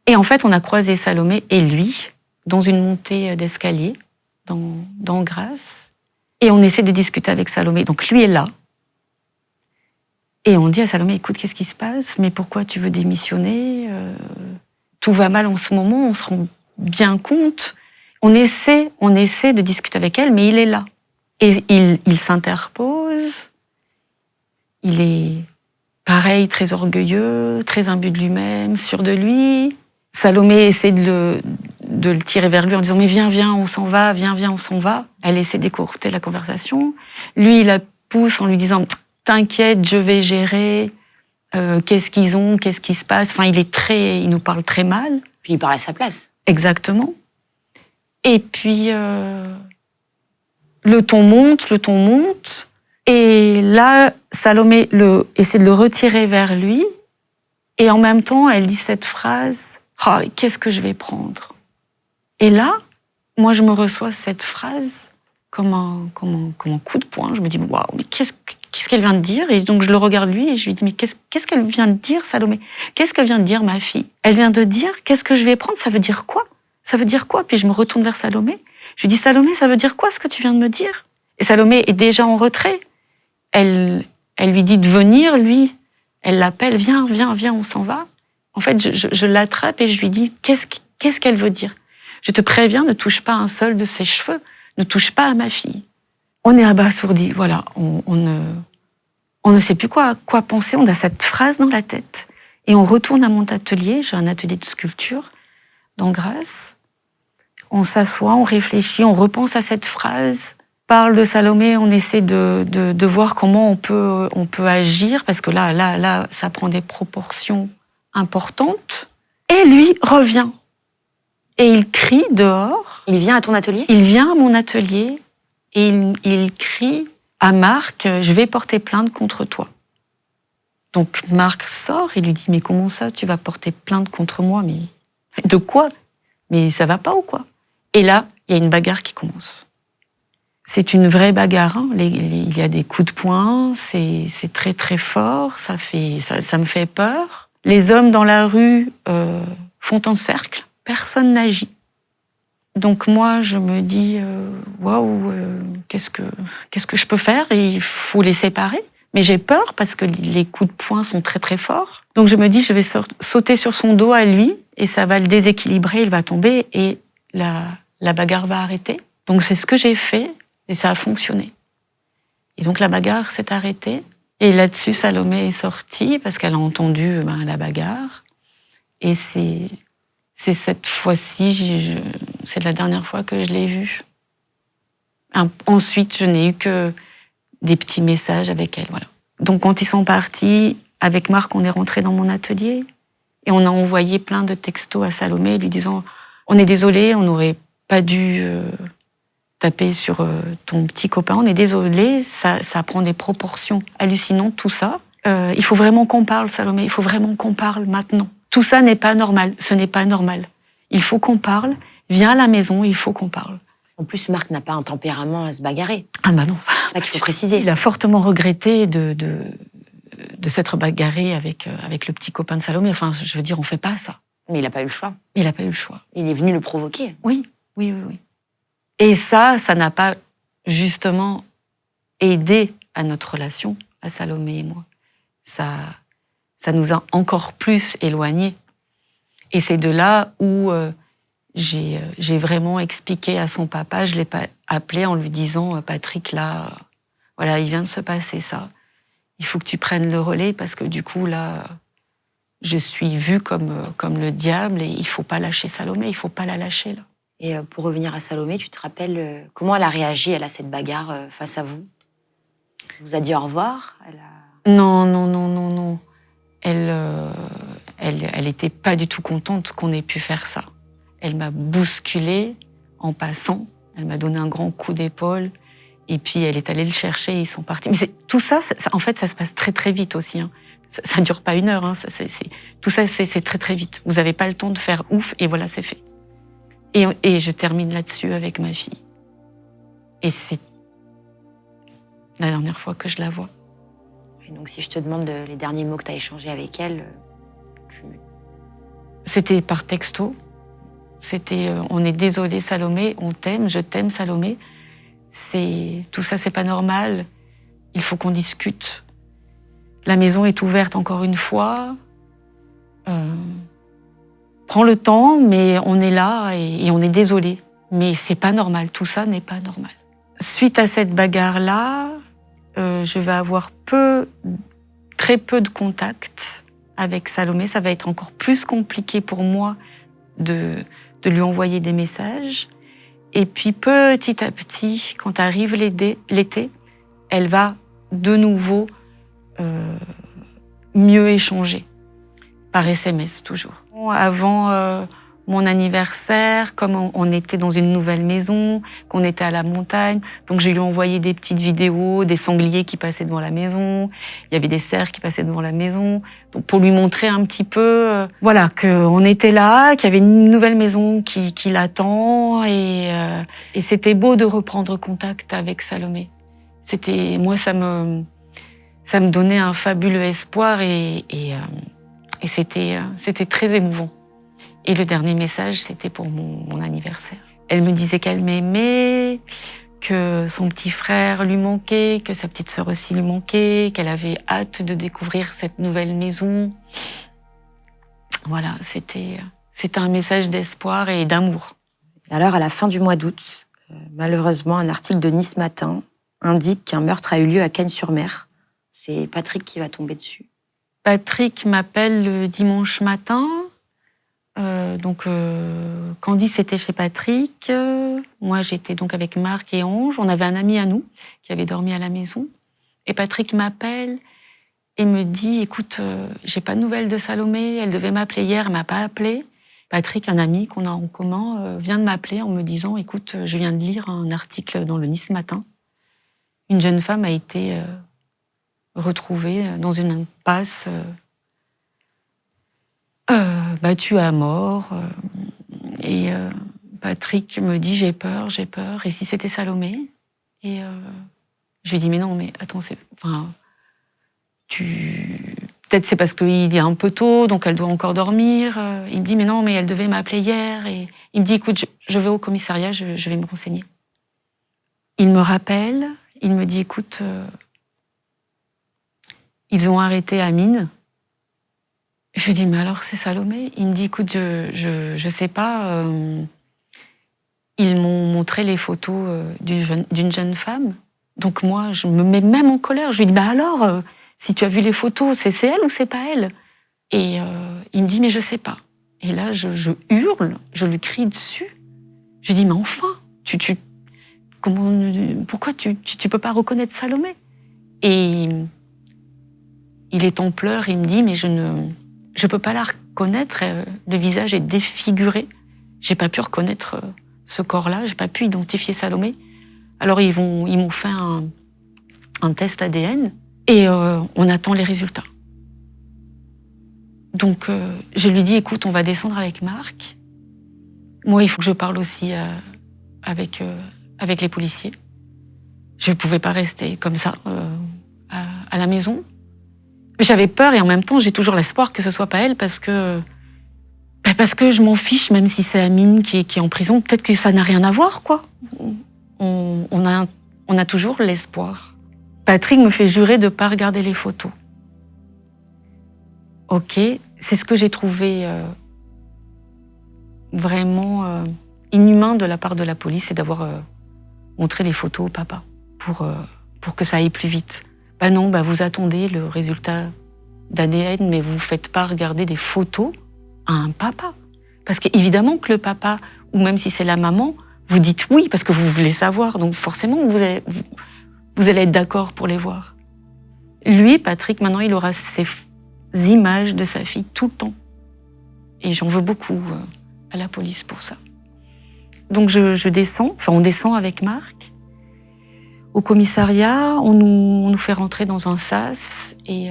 Et en fait, on a croisé Salomé et lui dans une montée d'escalier dans Grasse. Et on essaie de discuter avec Salomé. Donc lui est là. Et on dit à Salomé, écoute, qu'est-ce qui se passe? Mais pourquoi tu veux démissionner? Tout va mal en ce moment, on se rend bien compte. On essaie de discuter avec elle, mais il est là. Et il s'interpose. Il est pareil, très orgueilleux, très imbu de lui-même, sûr de lui. Salomé essaie de le tirer vers lui en disant « Mais viens, on s'en va, viens, on s'en va ». Elle essaie d'écourter la conversation. Lui, il la pousse en lui disant « T'inquiète, je vais gérer. Qu'est-ce qu'ils ont, qu'est-ce qui se passe ?» Enfin, il nous parle très mal. Puis il parle à sa place. Exactement. Et puis, le ton monte. Et là, Salomé essaie de le retirer vers lui. Et en même temps, elle dit cette phrase « Oh, qu'est-ce que je vais prendre ?» Et là, moi, je me reçois cette phrase comme un coup de poing. Je me dis, waouh, mais qu'est-ce qu'elle vient de dire? Et donc je le regarde lui et je lui dis, mais qu'est-ce qu'elle vient de dire, Salomé? Qu'est-ce que vient de dire ma fille? Elle vient de dire, qu'est-ce que je vais prendre? Ça veut dire quoi? Ça veut dire quoi? Puis je me retourne vers Salomé. Je lui dis, Salomé, ça veut dire quoi ce que tu viens de me dire? Et Salomé est déjà en retrait. Elle lui dit de venir, lui. Elle l'appelle, viens, on s'en va. En fait, je l'attrape et je lui dis, qu'est-ce qu'elle veut dire? Je te préviens, ne touche pas un seul de ses cheveux, ne touche pas à ma fille. On est abasourdi, voilà, on ne sait plus quoi penser, on a cette phrase dans la tête. Et on retourne à mon atelier, j'ai un atelier de sculpture dans Grasse. On s'assoit, on réfléchit, on repense à cette phrase. Parle de Salomé, on essaie de voir comment on peut agir, parce que là, ça prend des proportions importantes. Et lui revient. Et il crie dehors. Il vient à ton atelier? Il vient à mon atelier et il crie à Marc, je vais porter plainte contre toi. Donc Marc sort et lui dit, mais comment ça, tu vas porter plainte contre moi? Mais de quoi? Mais ça va pas ou quoi? Et là, il y a une bagarre qui commence. C'est une vraie bagarre, hein. Il y a des coups de poing, c'est très très fort, ça me fait peur. Les hommes dans la rue font un cercle, personne n'agit. Donc moi, je me dis, waouh, qu'est-ce que je peux faire? Et il faut les séparer. Mais j'ai peur parce que les coups de poing sont très très forts. Donc je me dis, je vais sauter sur son dos à lui et ça va le déséquilibrer, il va tomber et la bagarre va arrêter. Donc c'est ce que j'ai fait et ça a fonctionné. Et donc la bagarre s'est arrêtée. Et là-dessus, Salomé est sortie parce qu'elle a entendu la bagarre. Et c'est cette fois-ci, c'est la dernière fois que je l'ai vue. Ensuite, je n'ai eu que des petits messages avec elle, voilà. Donc quand ils sont partis, avec Marc, on est rentré dans mon atelier et on a envoyé plein de textos à Salomé lui disant « On est désolé, on n'aurait pas dû taper sur ton petit copain, on est désolé, ça prend des proportions hallucinantes, tout ça. Il faut vraiment qu'on parle, Salomé, il faut vraiment qu'on parle maintenant. Tout ça n'est pas normal, ce n'est pas normal. Il faut qu'on parle, viens à la maison, il faut qu'on parle. » En plus, Marc n'a pas un tempérament à se bagarrer. Ah bah non. C'est ça qu'il faut préciser. Il a fortement regretté de s'être bagarré avec le petit copain de Salomé. Enfin, je veux dire, on fait pas ça. Mais il n'a pas eu le choix. Il n'a pas eu le choix. Il est venu le provoquer. Oui. Et ça n'a pas justement aidé à notre relation, à Salomé et moi. Ça nous a encore plus éloignés. Et c'est de là où j'ai vraiment expliqué à son papa, je l'ai appelé en lui disant « Patrick, là, voilà, il vient de se passer ça. Il faut que tu prennes le relais parce que du coup, là, je suis vue comme le diable et il faut pas lâcher Salomé, il faut pas la lâcher, là. » Et pour revenir à Salomé, tu te rappelles comment elle a réagi, elle, à cette bagarre face à vous? Elle vous a dit au revoir? Non. Elle était pas du tout contente qu'on ait pu faire ça. Elle m'a bousculée en passant. Elle m'a donné un grand coup d'épaule. Et puis, elle est allée le chercher et ils sont partis. Mais tout ça, en fait, ça se passe très, très vite aussi. Hein. Ça dure pas une heure. Hein. Tout ça, c'est très, très vite. Vous avez pas le temps de faire ouf et voilà, c'est fait. Et je termine là-dessus avec ma fille. Et c'est la dernière fois que je la vois. Et donc, si je te demande les derniers mots que tu as échangés avec elle, C'était par texto. C'était on est désolé Salomé, on t'aime, je t'aime Salomé. Tout ça, c'est pas normal. Il faut qu'on discute. La maison est ouverte encore une fois. Prends le temps, mais on est là et on est désolé. Mais c'est pas normal, tout ça n'est pas normal. Suite à cette bagarre-là, je vais avoir très peu de contact avec Salomé. Ça va être encore plus compliqué pour moi de lui envoyer des messages. Et puis petit à petit, quand arrive l'été, elle va de nouveau mieux échanger, par SMS toujours. Avant, mon anniversaire, comme on était dans une nouvelle maison, qu'on était à la montagne. Donc j'ai lui envoyé des petites vidéos, des sangliers qui passaient devant la maison, il y avait des cerfs qui passaient devant la maison, donc pour lui montrer un petit peu, voilà, qu'on était là, qu'il y avait une nouvelle maison qui l'attend, et c'était beau de reprendre contact avec Salomé. Moi, ça me donnait un fabuleux espoir, et c'était très émouvant. Et le dernier message, c'était pour mon anniversaire. Elle me disait qu'elle m'aimait, que son petit frère lui manquait, que sa petite sœur aussi lui manquait, qu'elle avait hâte de découvrir cette nouvelle maison. Voilà, c'était un message d'espoir et d'amour. Alors, à la fin du mois d'août, malheureusement, un article de Nice Matin indique qu'un meurtre a eu lieu à Cagnes-sur-Mer. C'est Patrick qui va tomber dessus. Patrick m'appelle le dimanche matin. Candice était chez Patrick. Moi, j'étais donc avec Marc et Ange. On avait un ami à nous qui avait dormi à la maison. Et Patrick m'appelle et me dit « Écoute, j'ai pas de nouvelles de Salomé. Elle devait m'appeler hier, elle m'a pas appelé. » Patrick, un ami qu'on a en commun, vient de m'appeler en me disant « Écoute, je viens de lire un article dans le Nice Matin. Une jeune femme a été retrouvée dans une impasse, battue à mort. » Et Patrick me dit « J'ai peur. Et si c'était Salomé ?» Et je lui dis « Mais non, mais attends, peut-être c'est parce qu'il est un peu tôt, donc elle doit encore dormir. » Il me dit « Mais non, mais elle devait m'appeler hier. » Et il me dit « Écoute, je vais au commissariat, je vais me renseigner. » Il me rappelle, il me dit « Écoute, ils ont arrêté Amine. » Je lui dis « Mais alors, c'est Salomé ?» Il me dit « Écoute, je sais pas. Ils m'ont montré les photos d'une jeune femme. Donc moi, je me mets même en colère. Je lui dis « Bah alors, si tu as vu les photos, c'est elle ou c'est pas elle ?» Et il me dit « Mais je sais pas. » Et là, je hurle, je lui crie dessus. Je lui dis « Mais enfin, pourquoi tu peux pas reconnaître Salomé ?» Et il est en pleurs, il me dit « Mais je peux pas la reconnaître, le visage est défiguré. J'ai pas pu reconnaître ce corps-là, j'ai pas pu identifier Salomé. » Alors ils m'ont fait un test ADN et on attend les résultats. Donc je lui dis « Écoute, on va descendre avec Marc. Moi, il faut que je parle aussi avec les policiers. Je pouvais pas rester comme ça à la maison. » J'avais peur et en même temps, j'ai toujours l'espoir que ce soit pas elle parce que je m'en fiche, même si c'est Amine qui est en prison. Peut-être que ça n'a rien à voir, quoi. On a toujours l'espoir. Patrick me fait jurer de ne pas regarder les photos. Ok, c'est ce que j'ai trouvé vraiment inhumain de la part de la police, c'est d'avoir montré les photos au papa pour que ça aille plus vite. Bah non, vous attendez le résultat d'ADN, mais vous ne faites pas regarder des photos à un papa. Parce qu'évidemment que le papa, ou même si c'est la maman, vous dites oui parce que vous voulez savoir. Donc forcément, vous allez être d'accord pour les voir. Lui, Patrick, maintenant, il aura ces images de sa fille tout le temps. Et j'en veux beaucoup à la police pour ça. Donc on descend avec Marc. Au commissariat, on nous fait rentrer dans un sas et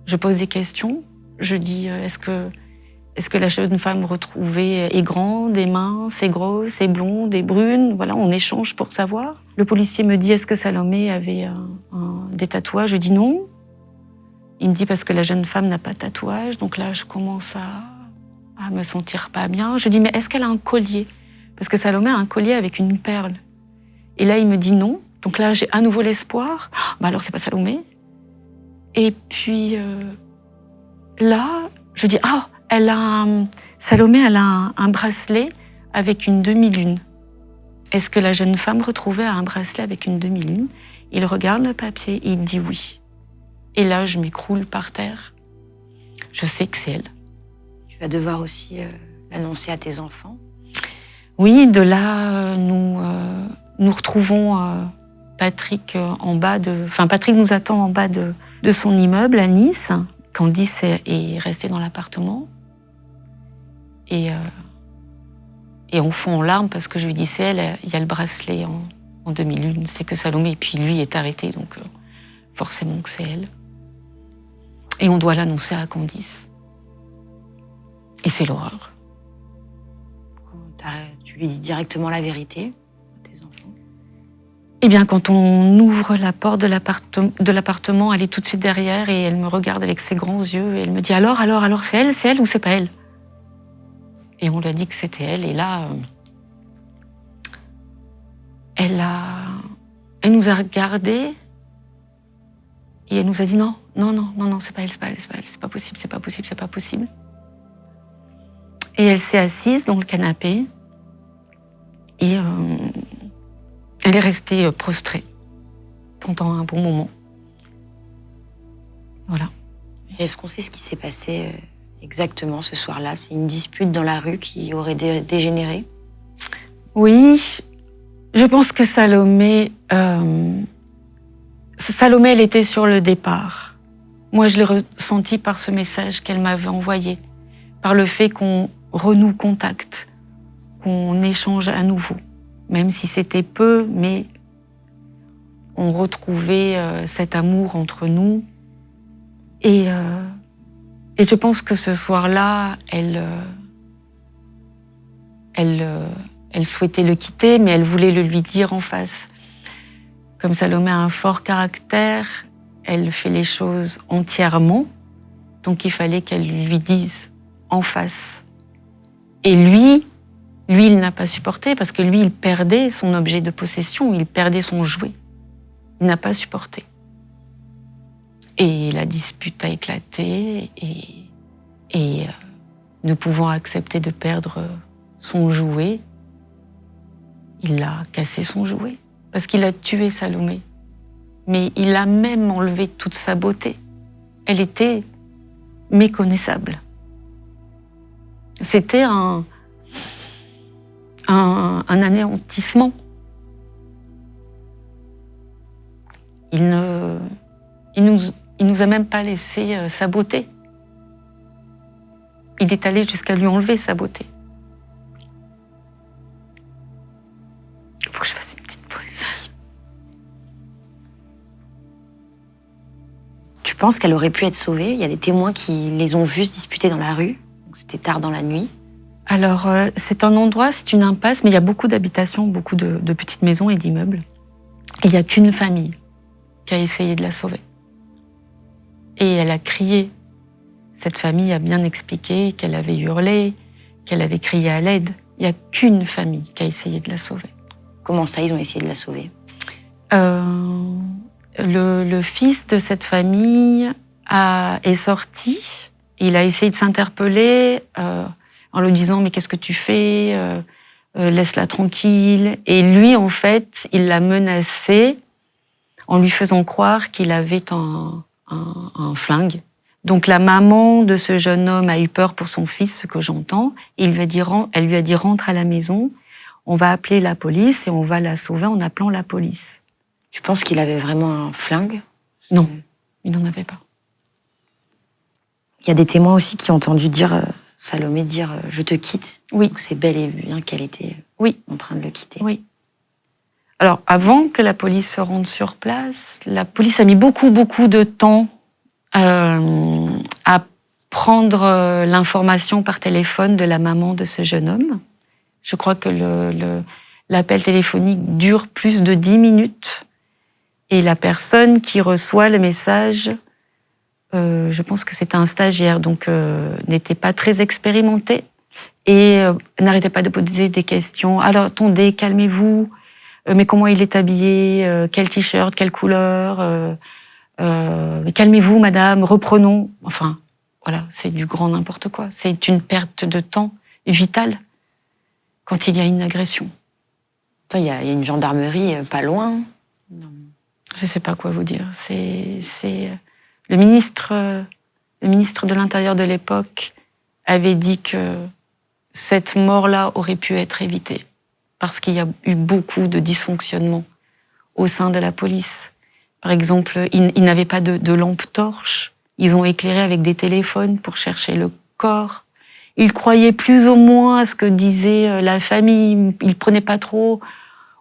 je pose des questions. Je dis est-ce que la jeune femme retrouvée est grande, est mince, est grosse, est blonde, est brune? Voilà, on échange pour savoir. Le policier me dit est-ce que Salomé avait des tatouages? Je dis non. Il me dit parce que la jeune femme n'a pas de tatouage. Donc là, je commence à me sentir pas bien. Je dis mais est-ce qu'elle a un collier? Parce que Salomé a un collier avec une perle. Et là, il me dit non. Donc là, j'ai à nouveau l'espoir. Alors, c'est pas Salomé. Et puis là, je dis Salomé, elle a un bracelet avec une demi-lune. Est-ce que la jeune femme retrouvée a un bracelet avec une demi-lune? Il regarde le papier et il me dit oui. Et là, je m'écroule par terre. Je sais que c'est elle. Tu vas devoir aussi l'annoncer à tes enfants. Oui, de là, nous retrouvons Patrick en bas Patrick nous attend en bas de son immeuble à Nice. Candice est restée dans l'appartement. Et Et on fond en larmes parce que je lui dis, c'est elle, il y a le bracelet en 2001, c'est que Salomé. Et puis lui est arrêté, donc forcément que c'est elle. Et on doit l'annoncer à Candice. Et c'est l'horreur. Tu lui dis directement la vérité à tes enfants? Eh bien, quand on ouvre la porte de l'appartement, elle est tout de suite derrière et elle me regarde avec ses grands yeux et elle me dit alors, c'est elle ou c'est pas elle? Et on lui a dit que c'était elle. Et là, elle nous a regardés et elle nous a dit non, c'est pas elle, c'est pas possible. Et elle s'est assise dans le canapé et elle est restée prostrée pendant un bon moment. Voilà. Est-ce qu'on sait ce qui s'est passé exactement ce soir-là? C'est une dispute dans la rue qui aurait dégénéré? Oui, je pense que Salomé, elle était sur le départ. Moi, je l'ai ressenti par ce message qu'elle m'avait envoyé, par le fait qu'on renoue contact, qu'on échange à nouveau, même si c'était peu, mais on retrouvait cet amour entre nous. Et je pense que ce soir-là, elle souhaitait le quitter, mais elle voulait le lui dire en face. Comme Salomé a un fort caractère, elle fait les choses entièrement, donc il fallait qu'elle lui dise en face. Et lui, il n'a pas supporté, parce que lui, il perdait son objet de possession, il perdait son jouet. Il n'a pas supporté. Et la dispute a éclaté, et ne pouvant accepter de perdre son jouet, il a cassé son jouet, parce qu'il a tué Salomé. Mais il a même enlevé toute sa beauté. Elle était méconnaissable. C'était un anéantissement. Il nous a même pas laissé sa beauté. Il est allé jusqu'à lui enlever sa beauté. Il faut que je fasse une petite pause. Tu penses qu'elle aurait pu être sauvée? Il y a des témoins qui les ont vus se disputer dans la rue. C'était tard dans la nuit. Alors, c'est un endroit, c'est une impasse, mais il y a beaucoup d'habitations, beaucoup de petites maisons et d'immeubles. Et il n'y a qu'une famille qui a essayé de la sauver. Et elle a crié. Cette famille a bien expliqué qu'elle avait hurlé, qu'elle avait crié à l'aide. Il n'y a qu'une famille qui a essayé de la sauver. Comment ça, ils ont essayé de la sauver? Le fils de cette famille est sorti. Il a essayé de s'interpeller en lui disant « Mais qu'est-ce que tu fais laisse-la tranquille ». Et lui, en fait, il l'a menacé en lui faisant croire qu'il avait un flingue. Donc la maman de ce jeune homme a eu peur pour son fils, ce que j'entends. Elle lui a dit « Rentre à la maison, on va appeler la police et on va la sauver en appelant la police ». Tu penses qu'il avait vraiment un flingue? Non, il n'en avait pas. Il y a des témoins aussi qui ont entendu Salomé dire « je te quitte ». Oui. Donc c'est bel et bien qu'elle était en train de le quitter. Oui. Alors, avant que la police se rende sur place, la police a mis beaucoup de temps à prendre l'information par téléphone de la maman de ce jeune homme. Je crois que l'appel téléphonique dure plus de 10 minutes. Et la personne qui reçoit le message, je pense que c'était un stagiaire, donc n'était pas très expérimenté et n'arrêtait pas de poser des questions. Alors, attendez, calmez-vous. Mais comment il est habillé? Quel t-shirt? Quelle couleur? Calmez-vous, madame, reprenons. Enfin, voilà, c'est du grand n'importe quoi. C'est une perte de temps vitale quand il y a une agression. Il y a une gendarmerie pas loin. Non. Je ne sais pas quoi vous dire. C'est le ministre de l'Intérieur de l'époque avait dit que cette mort-là aurait pu être évitée parce qu'il y a eu beaucoup de dysfonctionnements au sein de la police. Par exemple, ils n'avaient pas de lampe torche. Ils ont éclairé avec des téléphones pour chercher le corps. Il croyait plus ou moins à ce que disait la famille. Il prenait pas trop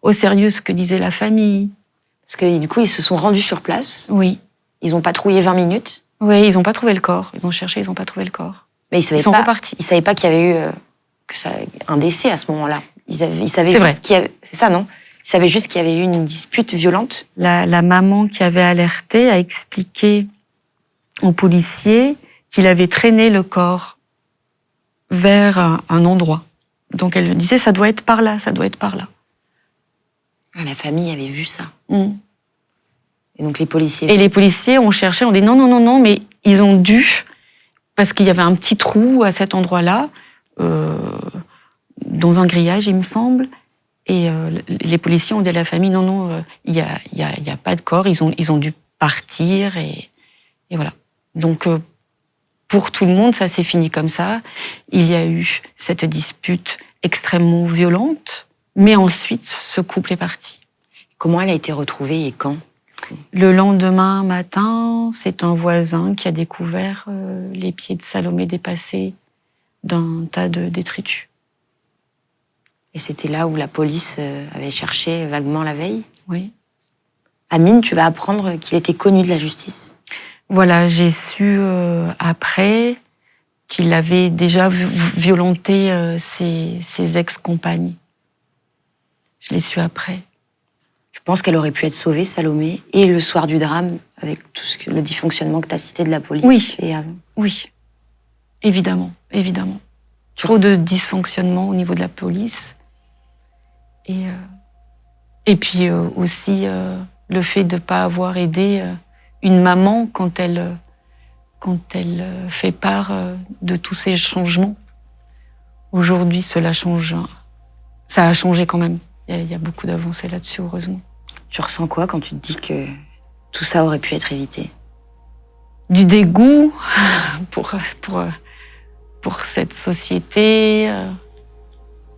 au sérieux ce que disait la famille. Parce que du coup, ils se sont rendus sur place. Oui. Ils ont patrouillé 20 minutes. Oui, ils n'ont pas trouvé le corps. Ils ont cherché, ils n'ont pas trouvé le corps. Mais Ils sont repartis. Ils savaient pas qu'il y avait eu un décès à ce moment-là. Ils savaient C'est vrai. juste qu'il y avait... C'est ça, non? Ils savaient juste qu'il y avait eu une dispute violente. La maman qui avait alerté a expliqué aux policiers qu'il avait traîné le corps vers un endroit. Donc elle disait, ça doit être par là, ça doit être par là. Ah, la famille avait vu ça. Mm. Et donc les policiers... Et les policiers ont cherché, ont dit non, mais ils ont dû, parce qu'il y avait un petit trou à cet endroit-là, dans un grillage, il me semble, et les policiers ont dit à la famille, non, il y a pas de corps, ils ont dû partir, et voilà. Donc, pour tout le monde, ça s'est fini comme ça. Il y a eu cette dispute extrêmement violente, mais ensuite, ce couple est parti. Comment elle a été retrouvée et quand? Le lendemain matin, c'est un voisin qui a découvert les pieds de Salomé dépassés d'un tas de détritus. Et c'était là où la police avait cherché vaguement la veille? Oui. Amine, tu vas apprendre qu'il était connu de la justice. Voilà, j'ai su après qu'il avait déjà violenté ses ex-compagnes. Je l'ai su après. Je pense qu'elle aurait pu être sauvée, Salomé, et le soir du drame, avec tout le dysfonctionnement que tu as cité de la police. Oui. Et avant. Oui, évidemment. Trop de dysfonctionnement au niveau de la police. Et puis aussi le fait de ne pas avoir aidé une maman quand elle fait part de tous ces changements. Aujourd'hui, cela change. Ça a changé quand même. Il y a beaucoup d'avancées là-dessus, heureusement. Tu ressens quoi quand tu te dis que tout ça aurait pu être évité? Du dégoût pour cette société,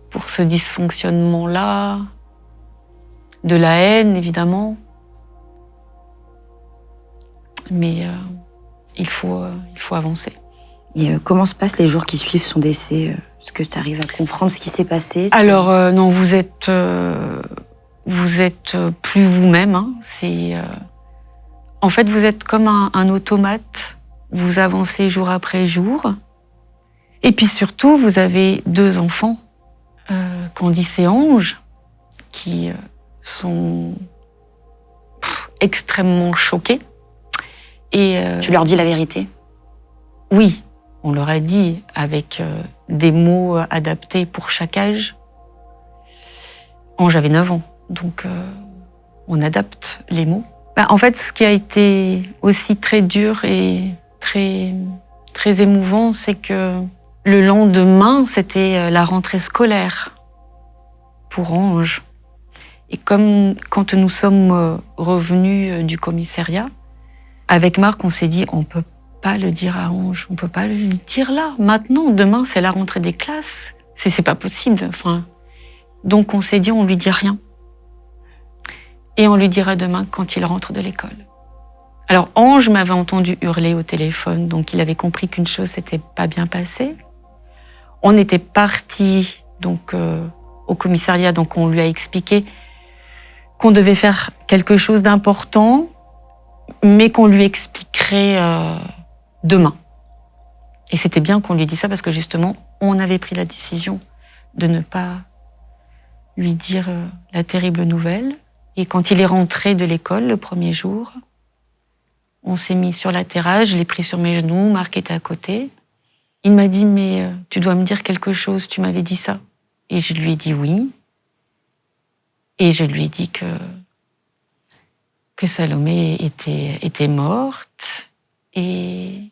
pour ce dysfonctionnement-là, de la haine, évidemment. Mais il faut avancer. Et comment se passent les jours qui suivent son décès? Est-ce que tu arrives à comprendre ce qui s'est passé? Alors, non, vous êtes plus vous-même. Hein. En fait, vous êtes comme un automate. Vous avancez jour après jour. Et puis surtout, vous avez 2 enfants, Candice et Ange, qui sont extrêmement choqués. Et Tu leur dis la vérité? oui, on leur a dit avec des mots adaptés pour chaque âge. Ange avait 9 ans, donc on adapte les mots. En fait, ce qui a été aussi très dur et très, très émouvant, c'est que le lendemain, c'était la rentrée scolaire pour Ange. Et comme quand nous sommes revenus du commissariat, avec Marc, on s'est dit, on peut pas le dire à Ange, on peut pas le dire là, maintenant, demain, c'est la rentrée des classes. C'est pas possible, enfin. Donc on s'est dit, on lui dit rien. Et on lui dira demain quand il rentre de l'école. Alors Ange m'avait entendu hurler au téléphone, donc il avait compris qu'une chose s'était pas bien passée. On était partis donc au commissariat, donc on lui a expliqué qu'on devait faire quelque chose d'important, mais qu'on lui expliquerait demain. Et c'était bien qu'on lui dise ça parce que justement, on avait pris la décision de ne pas lui dire la terrible nouvelle. Et quand il est rentré de l'école le premier jour, on s'est mis sur la terrasse, je l'ai pris sur mes genoux, Marc était à côté. Il m'a dit, mais tu dois me dire quelque chose, tu m'avais dit ça. Et je lui ai dit oui. Et je lui ai dit que Salomé était morte. Et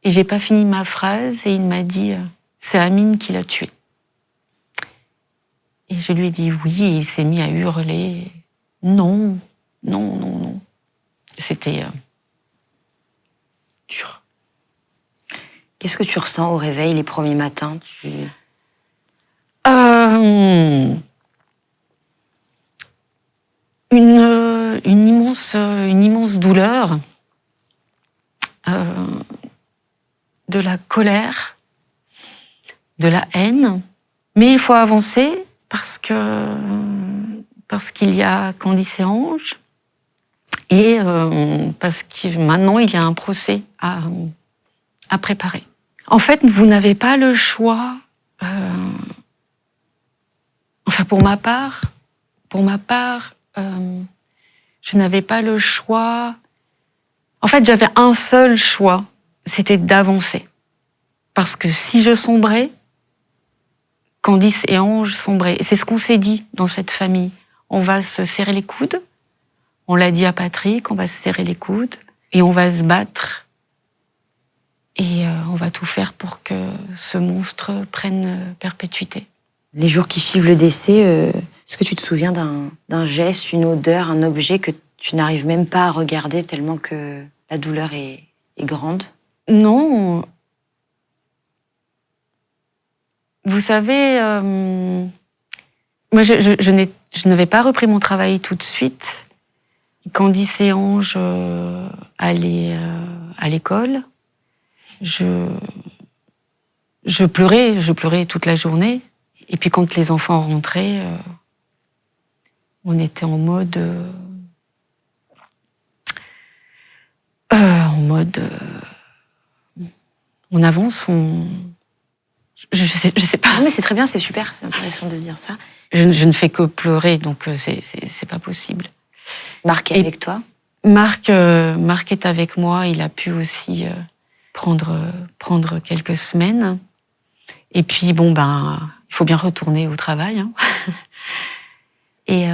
j'ai pas fini ma phrase et il m'a dit, c'est Amine qui l'a tuée. Et je lui ai dit oui, et il s'est mis à hurler. Non. C'était dur. Qu'est-ce que tu ressens au réveil les premiers matins? Une immense douleur, de la colère de la haine. Mais il faut avancer parce qu'il y a Candice et Ange et parce que maintenant il y a un procès à préparer. En fait, vous n'avez pas le choix. Enfin, pour ma part, je n'avais pas le choix. En fait, j'avais un seul choix, c'était d'avancer. Parce que si je sombrais, Candice et Ange sombraient. Et c'est ce qu'on s'est dit dans cette famille. On va se serrer les coudes. On l'a dit à Patrick, on va se serrer les coudes. Et on va se battre. Et on va tout faire pour que ce monstre prenne perpétuité. Les jours qui suivent le décès, est-ce que tu te souviens d'un geste, une odeur, un objet que tu n'arrives même pas à regarder tellement que la douleur est grande? Non. Vous savez, moi je n'avais pas repris mon travail tout de suite. Candice et Ange allaient à l'école. Je pleurais toute la journée. Et puis quand les enfants rentraient, on était en mode... on avance, je sais pas. Non, mais c'est très bien, c'est super, c'est intéressant de se dire ça. Je ne fais que pleurer, donc c'est pas possible. Marc est avec toi? Marc est avec moi, il a pu aussi prendre quelques semaines. Et puis, bon, il faut bien retourner au travail. Hein. Et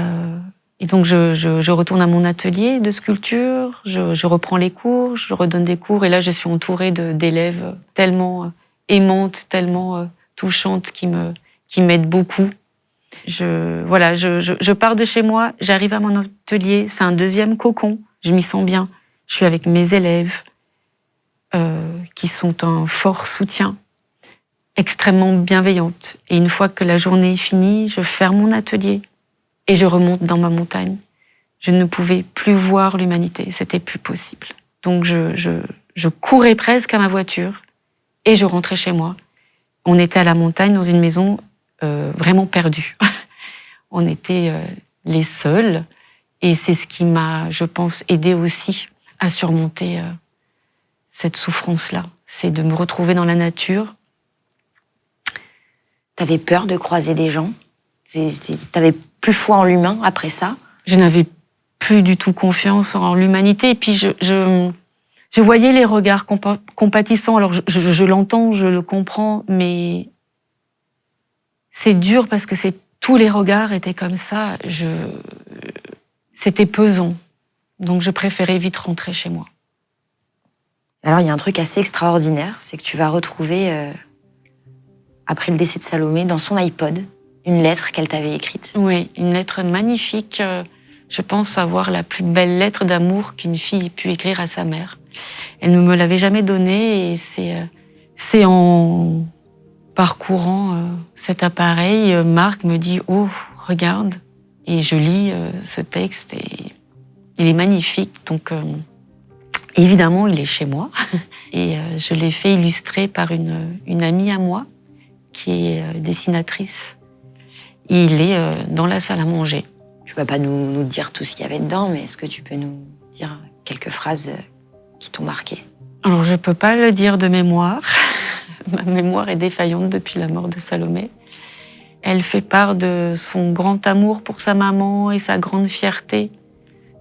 donc, je retourne à mon atelier de sculpture, je reprends les cours, je redonne des cours. Et là, je suis entourée d'élèves tellement aimantes, tellement touchantes, qui m'aident beaucoup. Je pars de chez moi, j'arrive à mon atelier, c'est un deuxième cocon, je m'y sens bien. Je suis avec mes élèves, qui sont un fort soutien, extrêmement bienveillante. Et une fois que la journée est finie, je ferme mon atelier et je remonte dans ma montagne. Je ne pouvais plus voir l'humanité, c'était plus possible. Donc je courais presque à ma voiture et je rentrais chez moi. On était à la montagne dans une maison vraiment perdue. On était les seuls et c'est ce qui m'a, je pense, aidé aussi à surmonter cette souffrance-là. C'est de me retrouver dans la nature. T'avais peur de croiser des gens? T'avais plus foi en l'humain après ça? Je n'avais plus du tout confiance en l'humanité. Et puis je voyais les regards compatissants. Alors je l'entends, je le comprends, mais c'est dur parce que tous les regards étaient comme ça. C'était pesant. Donc je préférais vite rentrer chez moi. Alors il y a un truc assez extraordinaire, c'est que tu vas retrouver, après le décès de Salomé, dans son iPod, une lettre qu'elle t'avait écrite. Oui, une lettre magnifique. Je pense avoir la plus belle lettre d'amour qu'une fille ait pu écrire à sa mère. Elle ne me l'avait jamais donnée et c'est en parcourant cet appareil, Marc me dit « Oh, regarde !» Et je lis ce texte et il est magnifique. Donc, évidemment, il est chez moi. Et je l'ai fait illustrer par une amie à moi qui est dessinatrice. Et il est dans la salle à manger. Tu vas pas nous dire tout ce qu'il y avait dedans, mais est-ce que tu peux nous dire quelques phrases qui t'ont marqué? Alors, je peux pas le dire de mémoire. Ma mémoire est défaillante depuis la mort de Salomé. Elle fait part de son grand amour pour sa maman et sa grande fierté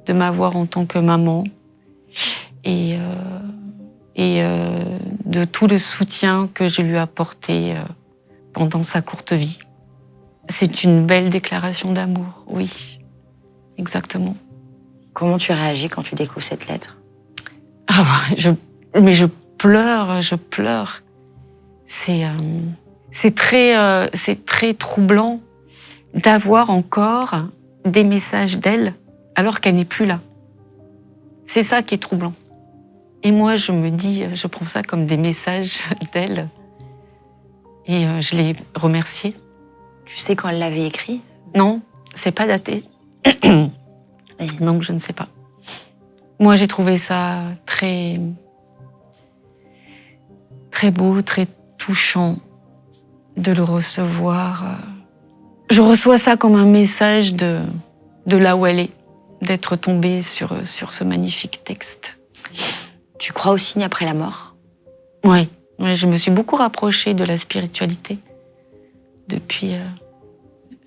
de m'avoir en tant que maman. Et de tout le soutien que je lui ai apporté pendant sa courte vie. C'est une belle déclaration d'amour, oui, exactement. Comment tu réagis quand tu découvres cette lettre? Mais je pleure. C'est très troublant d'avoir encore des messages d'elle alors qu'elle n'est plus là. C'est ça qui est troublant. Et moi, je me dis, je prends ça comme des messages d'elle. Et je l'ai remerciée. Tu sais quand elle l'avait écrit? Non, c'est pas daté. Donc je ne sais pas. Moi, j'ai trouvé ça très beau, très touchant de le recevoir. Je reçois ça comme un message de là où elle est, d'être tombée sur ce magnifique texte. Tu crois au signe après la mort? Oui, je me suis beaucoup rapprochée de la spiritualité depuis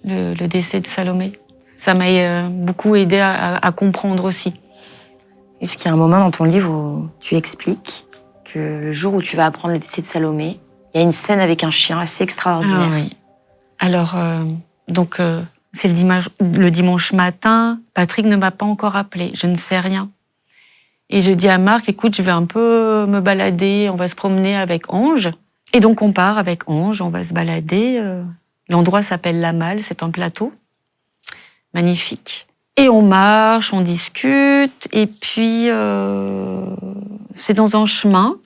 le décès de Salomé. Ça m'a beaucoup aidée à comprendre aussi. Parce qu'il y a un moment dans ton livre où tu expliques que le jour où tu vas apprendre le décès de Salomé, il y a une scène avec un chien assez extraordinaire. Ah, oui. Alors, c'est le dimanche matin, Patrick ne m'a pas encore appelé, je ne sais rien. Et je dis à Marc, écoute, je vais un peu me balader, on va se promener avec Ange. Et donc on part avec Ange, on va se balader. L'endroit s'appelle La Malle, c'est un plateau magnifique. Et on marche, on discute, et puis c'est dans un chemin.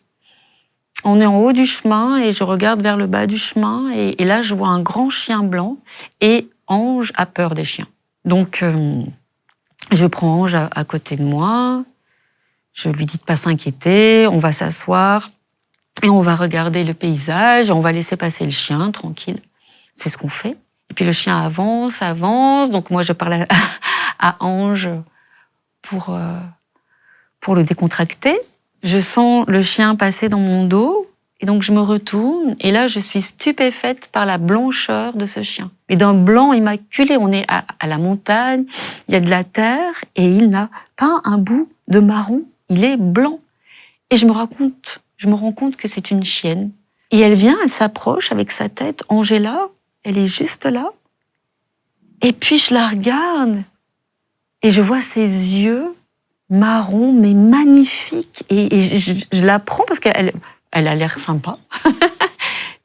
On est en haut du chemin et je regarde vers le bas du chemin et là je vois un grand chien blanc et Ange a peur des chiens. Donc je prends Ange à côté de moi, je lui dis de pas s'inquiéter, on va s'asseoir et on va regarder le paysage, on va laisser passer le chien tranquille. C'est ce qu'on fait. Et puis le chien avance, donc moi je parle à Ange pour le décontracter. Je sens le chien passer dans mon dos, et donc je me retourne, et là je suis stupéfaite par la blancheur de ce chien. Mais d'un blanc immaculé, on est à la montagne, il y a de la terre, et il n'a pas un bout de marron, il est blanc. Et je me rends compte que c'est une chienne. Et elle vient, elle s'approche avec sa tête, Angela, elle est juste là. Et puis je la regarde, et je vois ses yeux marron, mais magnifique. Et je la prends parce qu'elle a l'air sympa.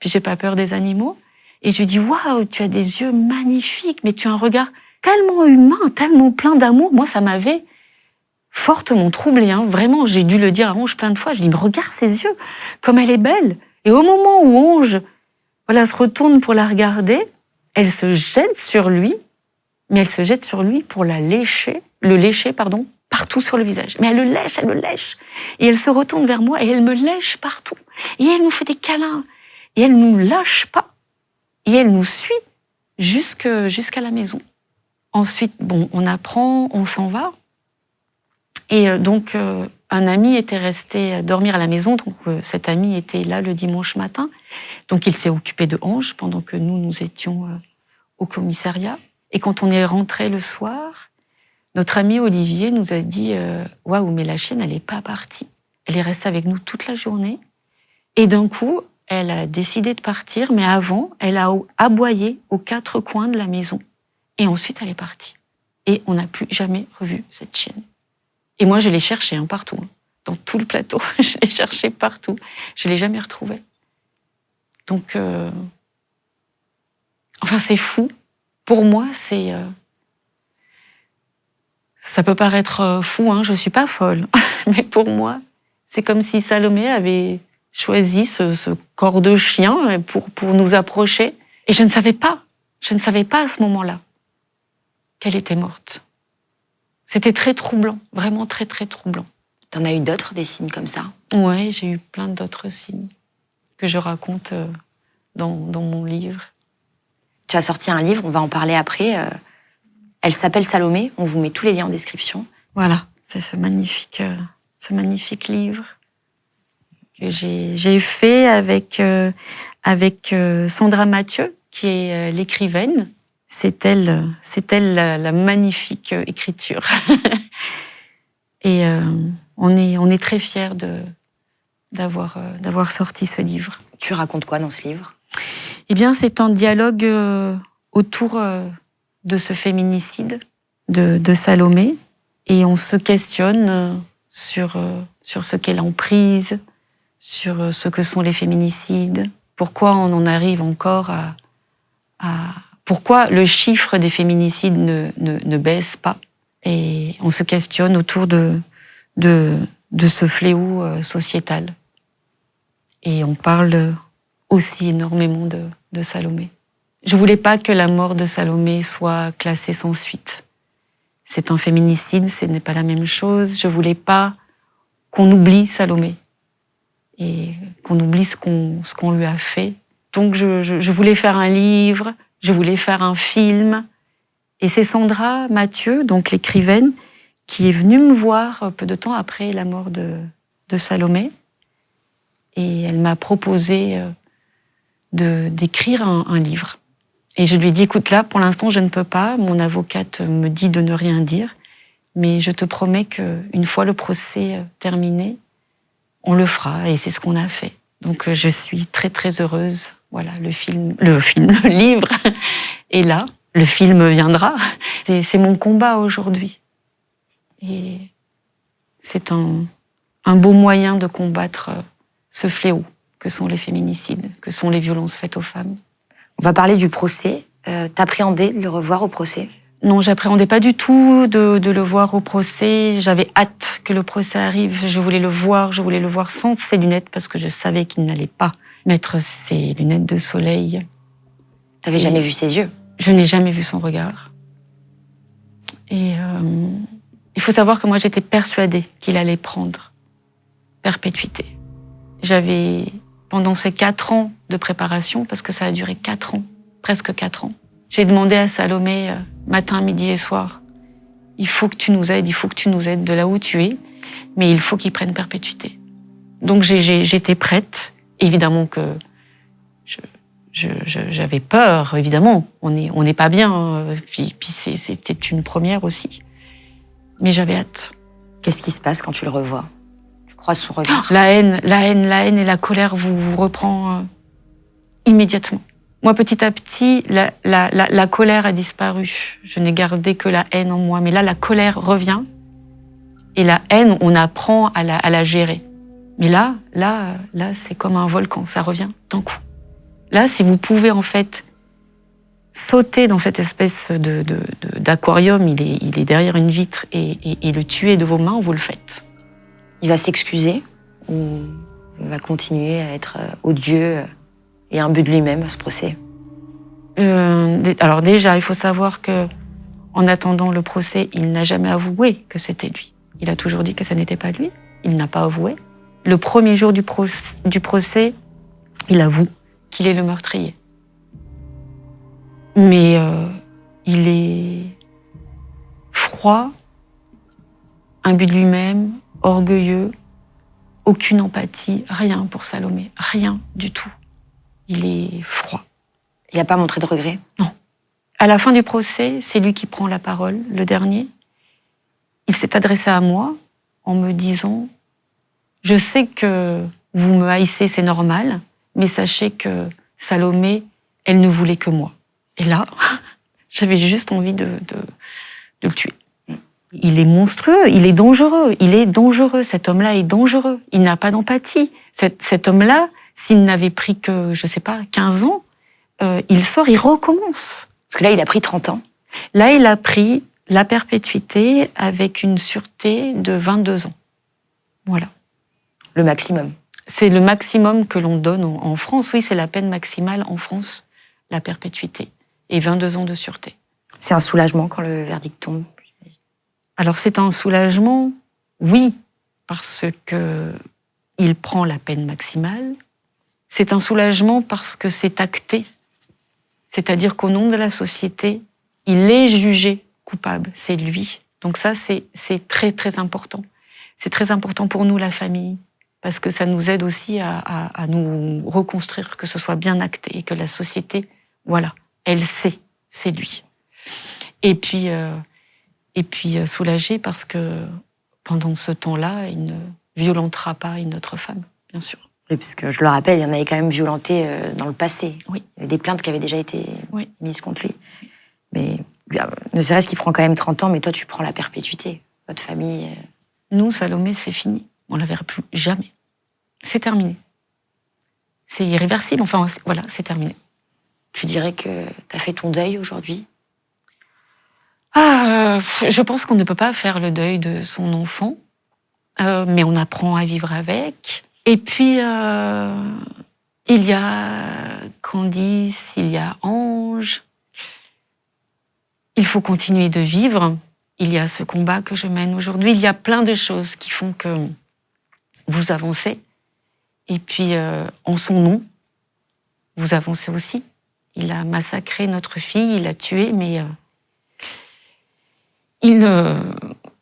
Puis j'ai pas peur des animaux. Et je lui dis, waouh, tu as des yeux magnifiques, mais tu as un regard tellement humain, tellement plein d'amour. Moi, ça m'avait fortement troublée. Hein. Vraiment, j'ai dû le dire à Ange plein de fois. Je dis, mais regarde ses yeux, comme elle est belle. Et au moment où Ange se retourne pour la regarder, elle se jette sur lui, mais elle se jette sur lui pour le lécher, partout sur le visage. Mais elle le lèche. Et elle se retourne vers moi et elle me lèche partout. Et elle nous fait des câlins. Et elle nous lâche pas. Et elle nous suit jusqu'à la maison. Ensuite, on apprend, on s'en va. Et donc, un ami était resté dormir à la maison. Donc, cet ami était là le dimanche matin. Donc, il s'est occupé de Ange pendant que nous étions au commissariat. Et quand on est rentré le soir, notre ami Olivier nous a dit « Waouh, mais la chienne, elle n'est pas partie. Elle est restée avec nous toute la journée. Et d'un coup, elle a décidé de partir, mais avant, elle a aboyé aux 4 coins de la maison. Et ensuite, elle est partie. Et on n'a plus jamais revu cette chienne. Et moi, je l'ai cherchée partout, dans tout le plateau. Je l'ai cherchée partout. Je ne l'ai jamais retrouvée. Donc, c'est fou. Pour moi, ça peut paraître fou, je suis pas folle. Mais pour moi, c'est comme si Salomé avait choisi ce corps de chien pour nous approcher. Et je ne savais pas à ce moment-là qu'elle était morte. C'était très troublant, vraiment très, très troublant. T'en as eu d'autres, des signes comme ça? Oui, j'ai eu plein d'autres signes que je raconte dans mon livre. Tu as sorti un livre, on va en parler après. Elle s'appelle Salomé, on vous met tous les liens en description. Voilà, c'est ce magnifique livre que j'ai fait avec Sandra Mathieu, qui est l'écrivaine. C'est elle la magnifique écriture. Et on est très fiers d'avoir sorti ce livre. Tu racontes quoi dans ce livre? Eh bien, c'est un dialogue autour de ce féminicide de Salomé. Et on se questionne sur ce qu'elle emprise, sur ce que sont les féminicides, pourquoi on en arrive encore pourquoi le chiffre des féminicides ne baisse pas. Et on se questionne autour de ce fléau sociétal. Et on parle aussi énormément de Salomé. Je voulais pas que la mort de Salomé soit classée sans suite. C'est un féminicide, ce n'est pas la même chose. Je voulais pas qu'on oublie Salomé et qu'on oublie ce qu'on lui a fait Donc je voulais faire un livre, je voulais faire un film. Et c'est Sandra Mathieu, donc l'écrivaine, qui est venue me voir peu de temps après la mort de Salomé. Et elle m'a proposé d'écrire un livre. Et je lui ai dit, écoute, là, pour l'instant, je ne peux pas. Mon avocate me dit de ne rien dire. Mais je te promets qu'une fois le procès terminé, on le fera. Et c'est ce qu'on a fait. Donc, je suis très, très heureuse. Voilà, le livre est là. Le film viendra. C'est mon combat aujourd'hui. Et c'est un beau moyen de combattre ce fléau que sont les féminicides, que sont les violences faites aux femmes. On va parler du procès. T'appréhendais de le revoir au procès? Non, j'appréhendais pas du tout de le voir au procès. J'avais hâte que le procès arrive. Je voulais le voir sans ses lunettes parce que je savais qu'il n'allait pas mettre ses lunettes de soleil. T'avais jamais vu ses yeux? Je n'ai jamais vu son regard. Et il faut savoir que moi, j'étais persuadée qu'il allait prendre perpétuité. J'avais, pendant ces 4 ans de préparation, parce que ça a duré 4 ans, presque 4 ans, j'ai demandé à Salomé, matin, midi et soir, il faut que tu nous aides de là où tu es, mais il faut qu'il prenne perpétuité. Donc j'étais prête. Évidemment que j'avais peur, évidemment. On n'est pas bien. Puis c'était une première aussi. Mais j'avais hâte. Qu'est-ce qui se passe quand tu le revois? Tu croises son regard? La haine et la colère vous reprend immédiatement. Moi, petit à petit, la colère a disparu. Je n'ai gardé que la haine en moi. Mais là, la colère revient. Et la haine, on apprend à la gérer. Mais là, c'est comme un volcan. Ça revient d'un coup. Là, si vous pouvez, en fait, sauter dans cette espèce d'aquarium, il est derrière une vitre, et le tuer de vos mains, vous le faites. Il va s'excuser ou il va continuer à être odieux et imbu de lui-même à ce procès? Alors déjà, il faut savoir que, en attendant le procès, il n'a jamais avoué que c'était lui. Il a toujours dit que ce n'était pas lui. Il n'a pas avoué. Le premier jour du procès, il avoue qu'il est le meurtrier. Mais il est froid, imbu de lui-même, orgueilleux, aucune empathie, rien pour Salomé, rien du tout. Il est froid. Il n'a pas montré de regret? Non. À la fin du procès, c'est lui qui prend la parole, le dernier. Il s'est adressé à moi en me disant « Je sais que vous me haïssez, c'est normal, mais sachez que Salomé, elle ne voulait que moi. » Et là, j'avais juste envie de le tuer. Il est monstrueux, il est dangereux, cet homme-là est dangereux, il n'a pas d'empathie. Cet homme-là, s'il n'avait pris que, je sais pas, 15 ans, il sort, il recommence. Parce que là, il a pris 30 ans. Là, il a pris la perpétuité avec une sûreté de 22 ans. Voilà. Le maximum. C'est le maximum que l'on donne en France. Oui, c'est la peine maximale en France, la perpétuité. Et 22 ans de sûreté. C'est un soulagement quand le verdict tombe? Alors c'est un soulagement, oui, parce que il prend la peine maximale. C'est un soulagement parce que c'est acté. C'est-à-dire qu'au nom de la société, il est jugé coupable, c'est lui. Donc ça, c'est très, très important. C'est très important pour nous, la famille, parce que ça nous aide aussi à nous reconstruire, que ce soit bien acté, et que la société, voilà, elle sait, c'est lui. Et puis soulagé parce que pendant ce temps-là, il ne violentera pas une autre femme, bien sûr. Oui, parce que je le rappelle, il y en avait quand même violenté dans le passé. Oui. Il y avait des plaintes qui avaient déjà été oui. mises contre lui. Mais ne serait-ce qu'il prend quand même 30 ans, mais toi, tu prends la perpétuité. Votre famille... Nous, Salomé, c'est fini. On ne la verra plus jamais. C'est terminé. C'est irréversible. Enfin, voilà, c'est terminé. Tu dirais que tu as fait ton deuil aujourd'hui? Je pense qu'on ne peut pas faire le deuil de son enfant, mais on apprend à vivre avec. Et puis, il y a Candice, il y a Ange. Il faut continuer de vivre. Il y a ce combat que je mène aujourd'hui. Il y a plein de choses qui font que vous avancez. Et puis, en son nom, vous avancez aussi. Il a massacré notre fille, il l'a tuée, mais il ne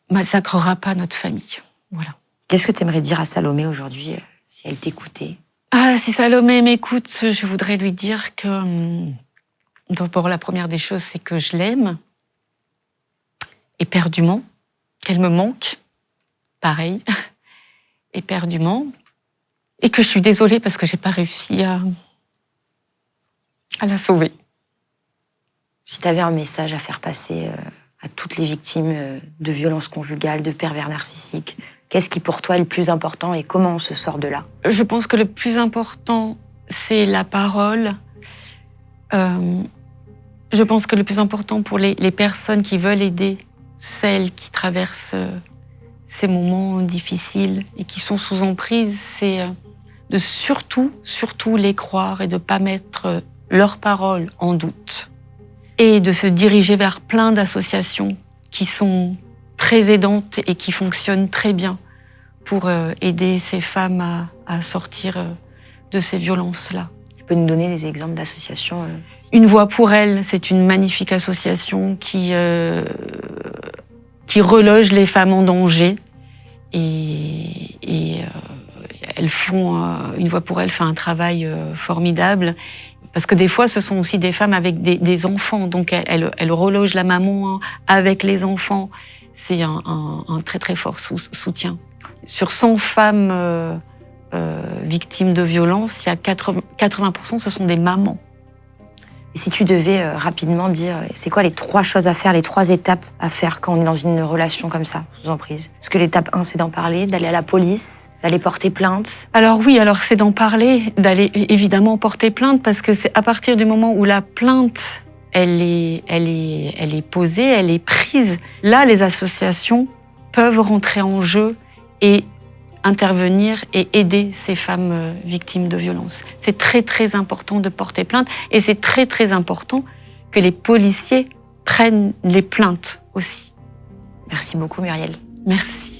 massacrera pas notre famille. Voilà. Qu'est-ce que tu aimerais dire à Salomé aujourd'hui, si elle t'écoutait? Ah, si Salomé m'écoute, je voudrais lui dire que... D'abord, la première des choses, c'est que je l'aime, éperdument, qu'elle me manque, pareil, éperdument, et que je suis désolée parce que j'ai pas réussi à la sauver. Si tu avais un message à faire passer à toutes les victimes de violences conjugales, de pervers narcissiques, qu'est-ce qui pour toi est le plus important et comment on se sort de là? Je pense que le plus important, c'est la parole. Je pense que le plus important pour les personnes qui veulent aider celles qui traversent ces moments difficiles et qui sont sous emprise, c'est de surtout les croire et de ne pas mettre leurs paroles en doute. Et de se diriger vers plein d'associations qui sont très aidantes et qui fonctionnent très bien pour aider ces femmes à sortir de ces violences-là. Tu peux nous donner des exemples d'associations Une voix pour elles, c'est une magnifique association qui reloge les femmes en danger. Et elles font, Une voix pour elles fait un travail formidable. Parce que des fois, ce sont aussi des femmes avec des enfants. Donc, elles relogent la maman avec les enfants. C'est un très, très fort soutien. Sur 100 femmes victimes de violences, il y a 80%, ce sont des mamans. Et si tu devais rapidement dire, c'est quoi les 3 choses à faire, les 3 étapes à faire quand on est dans une relation comme ça, sous emprise? Est-ce que l'étape 1, c'est d'en parler, d'aller à la police, d'aller porter plainte? Alors oui, c'est d'en parler, d'aller évidemment porter plainte, parce que c'est à partir du moment où la plainte, elle est posée, elle est prise, là, les associations peuvent rentrer en jeu et intervenir et aider ces femmes victimes de violences. C'est très, très important de porter plainte et c'est très, très important que les policiers prennent les plaintes aussi. Merci beaucoup, Muriel. Merci.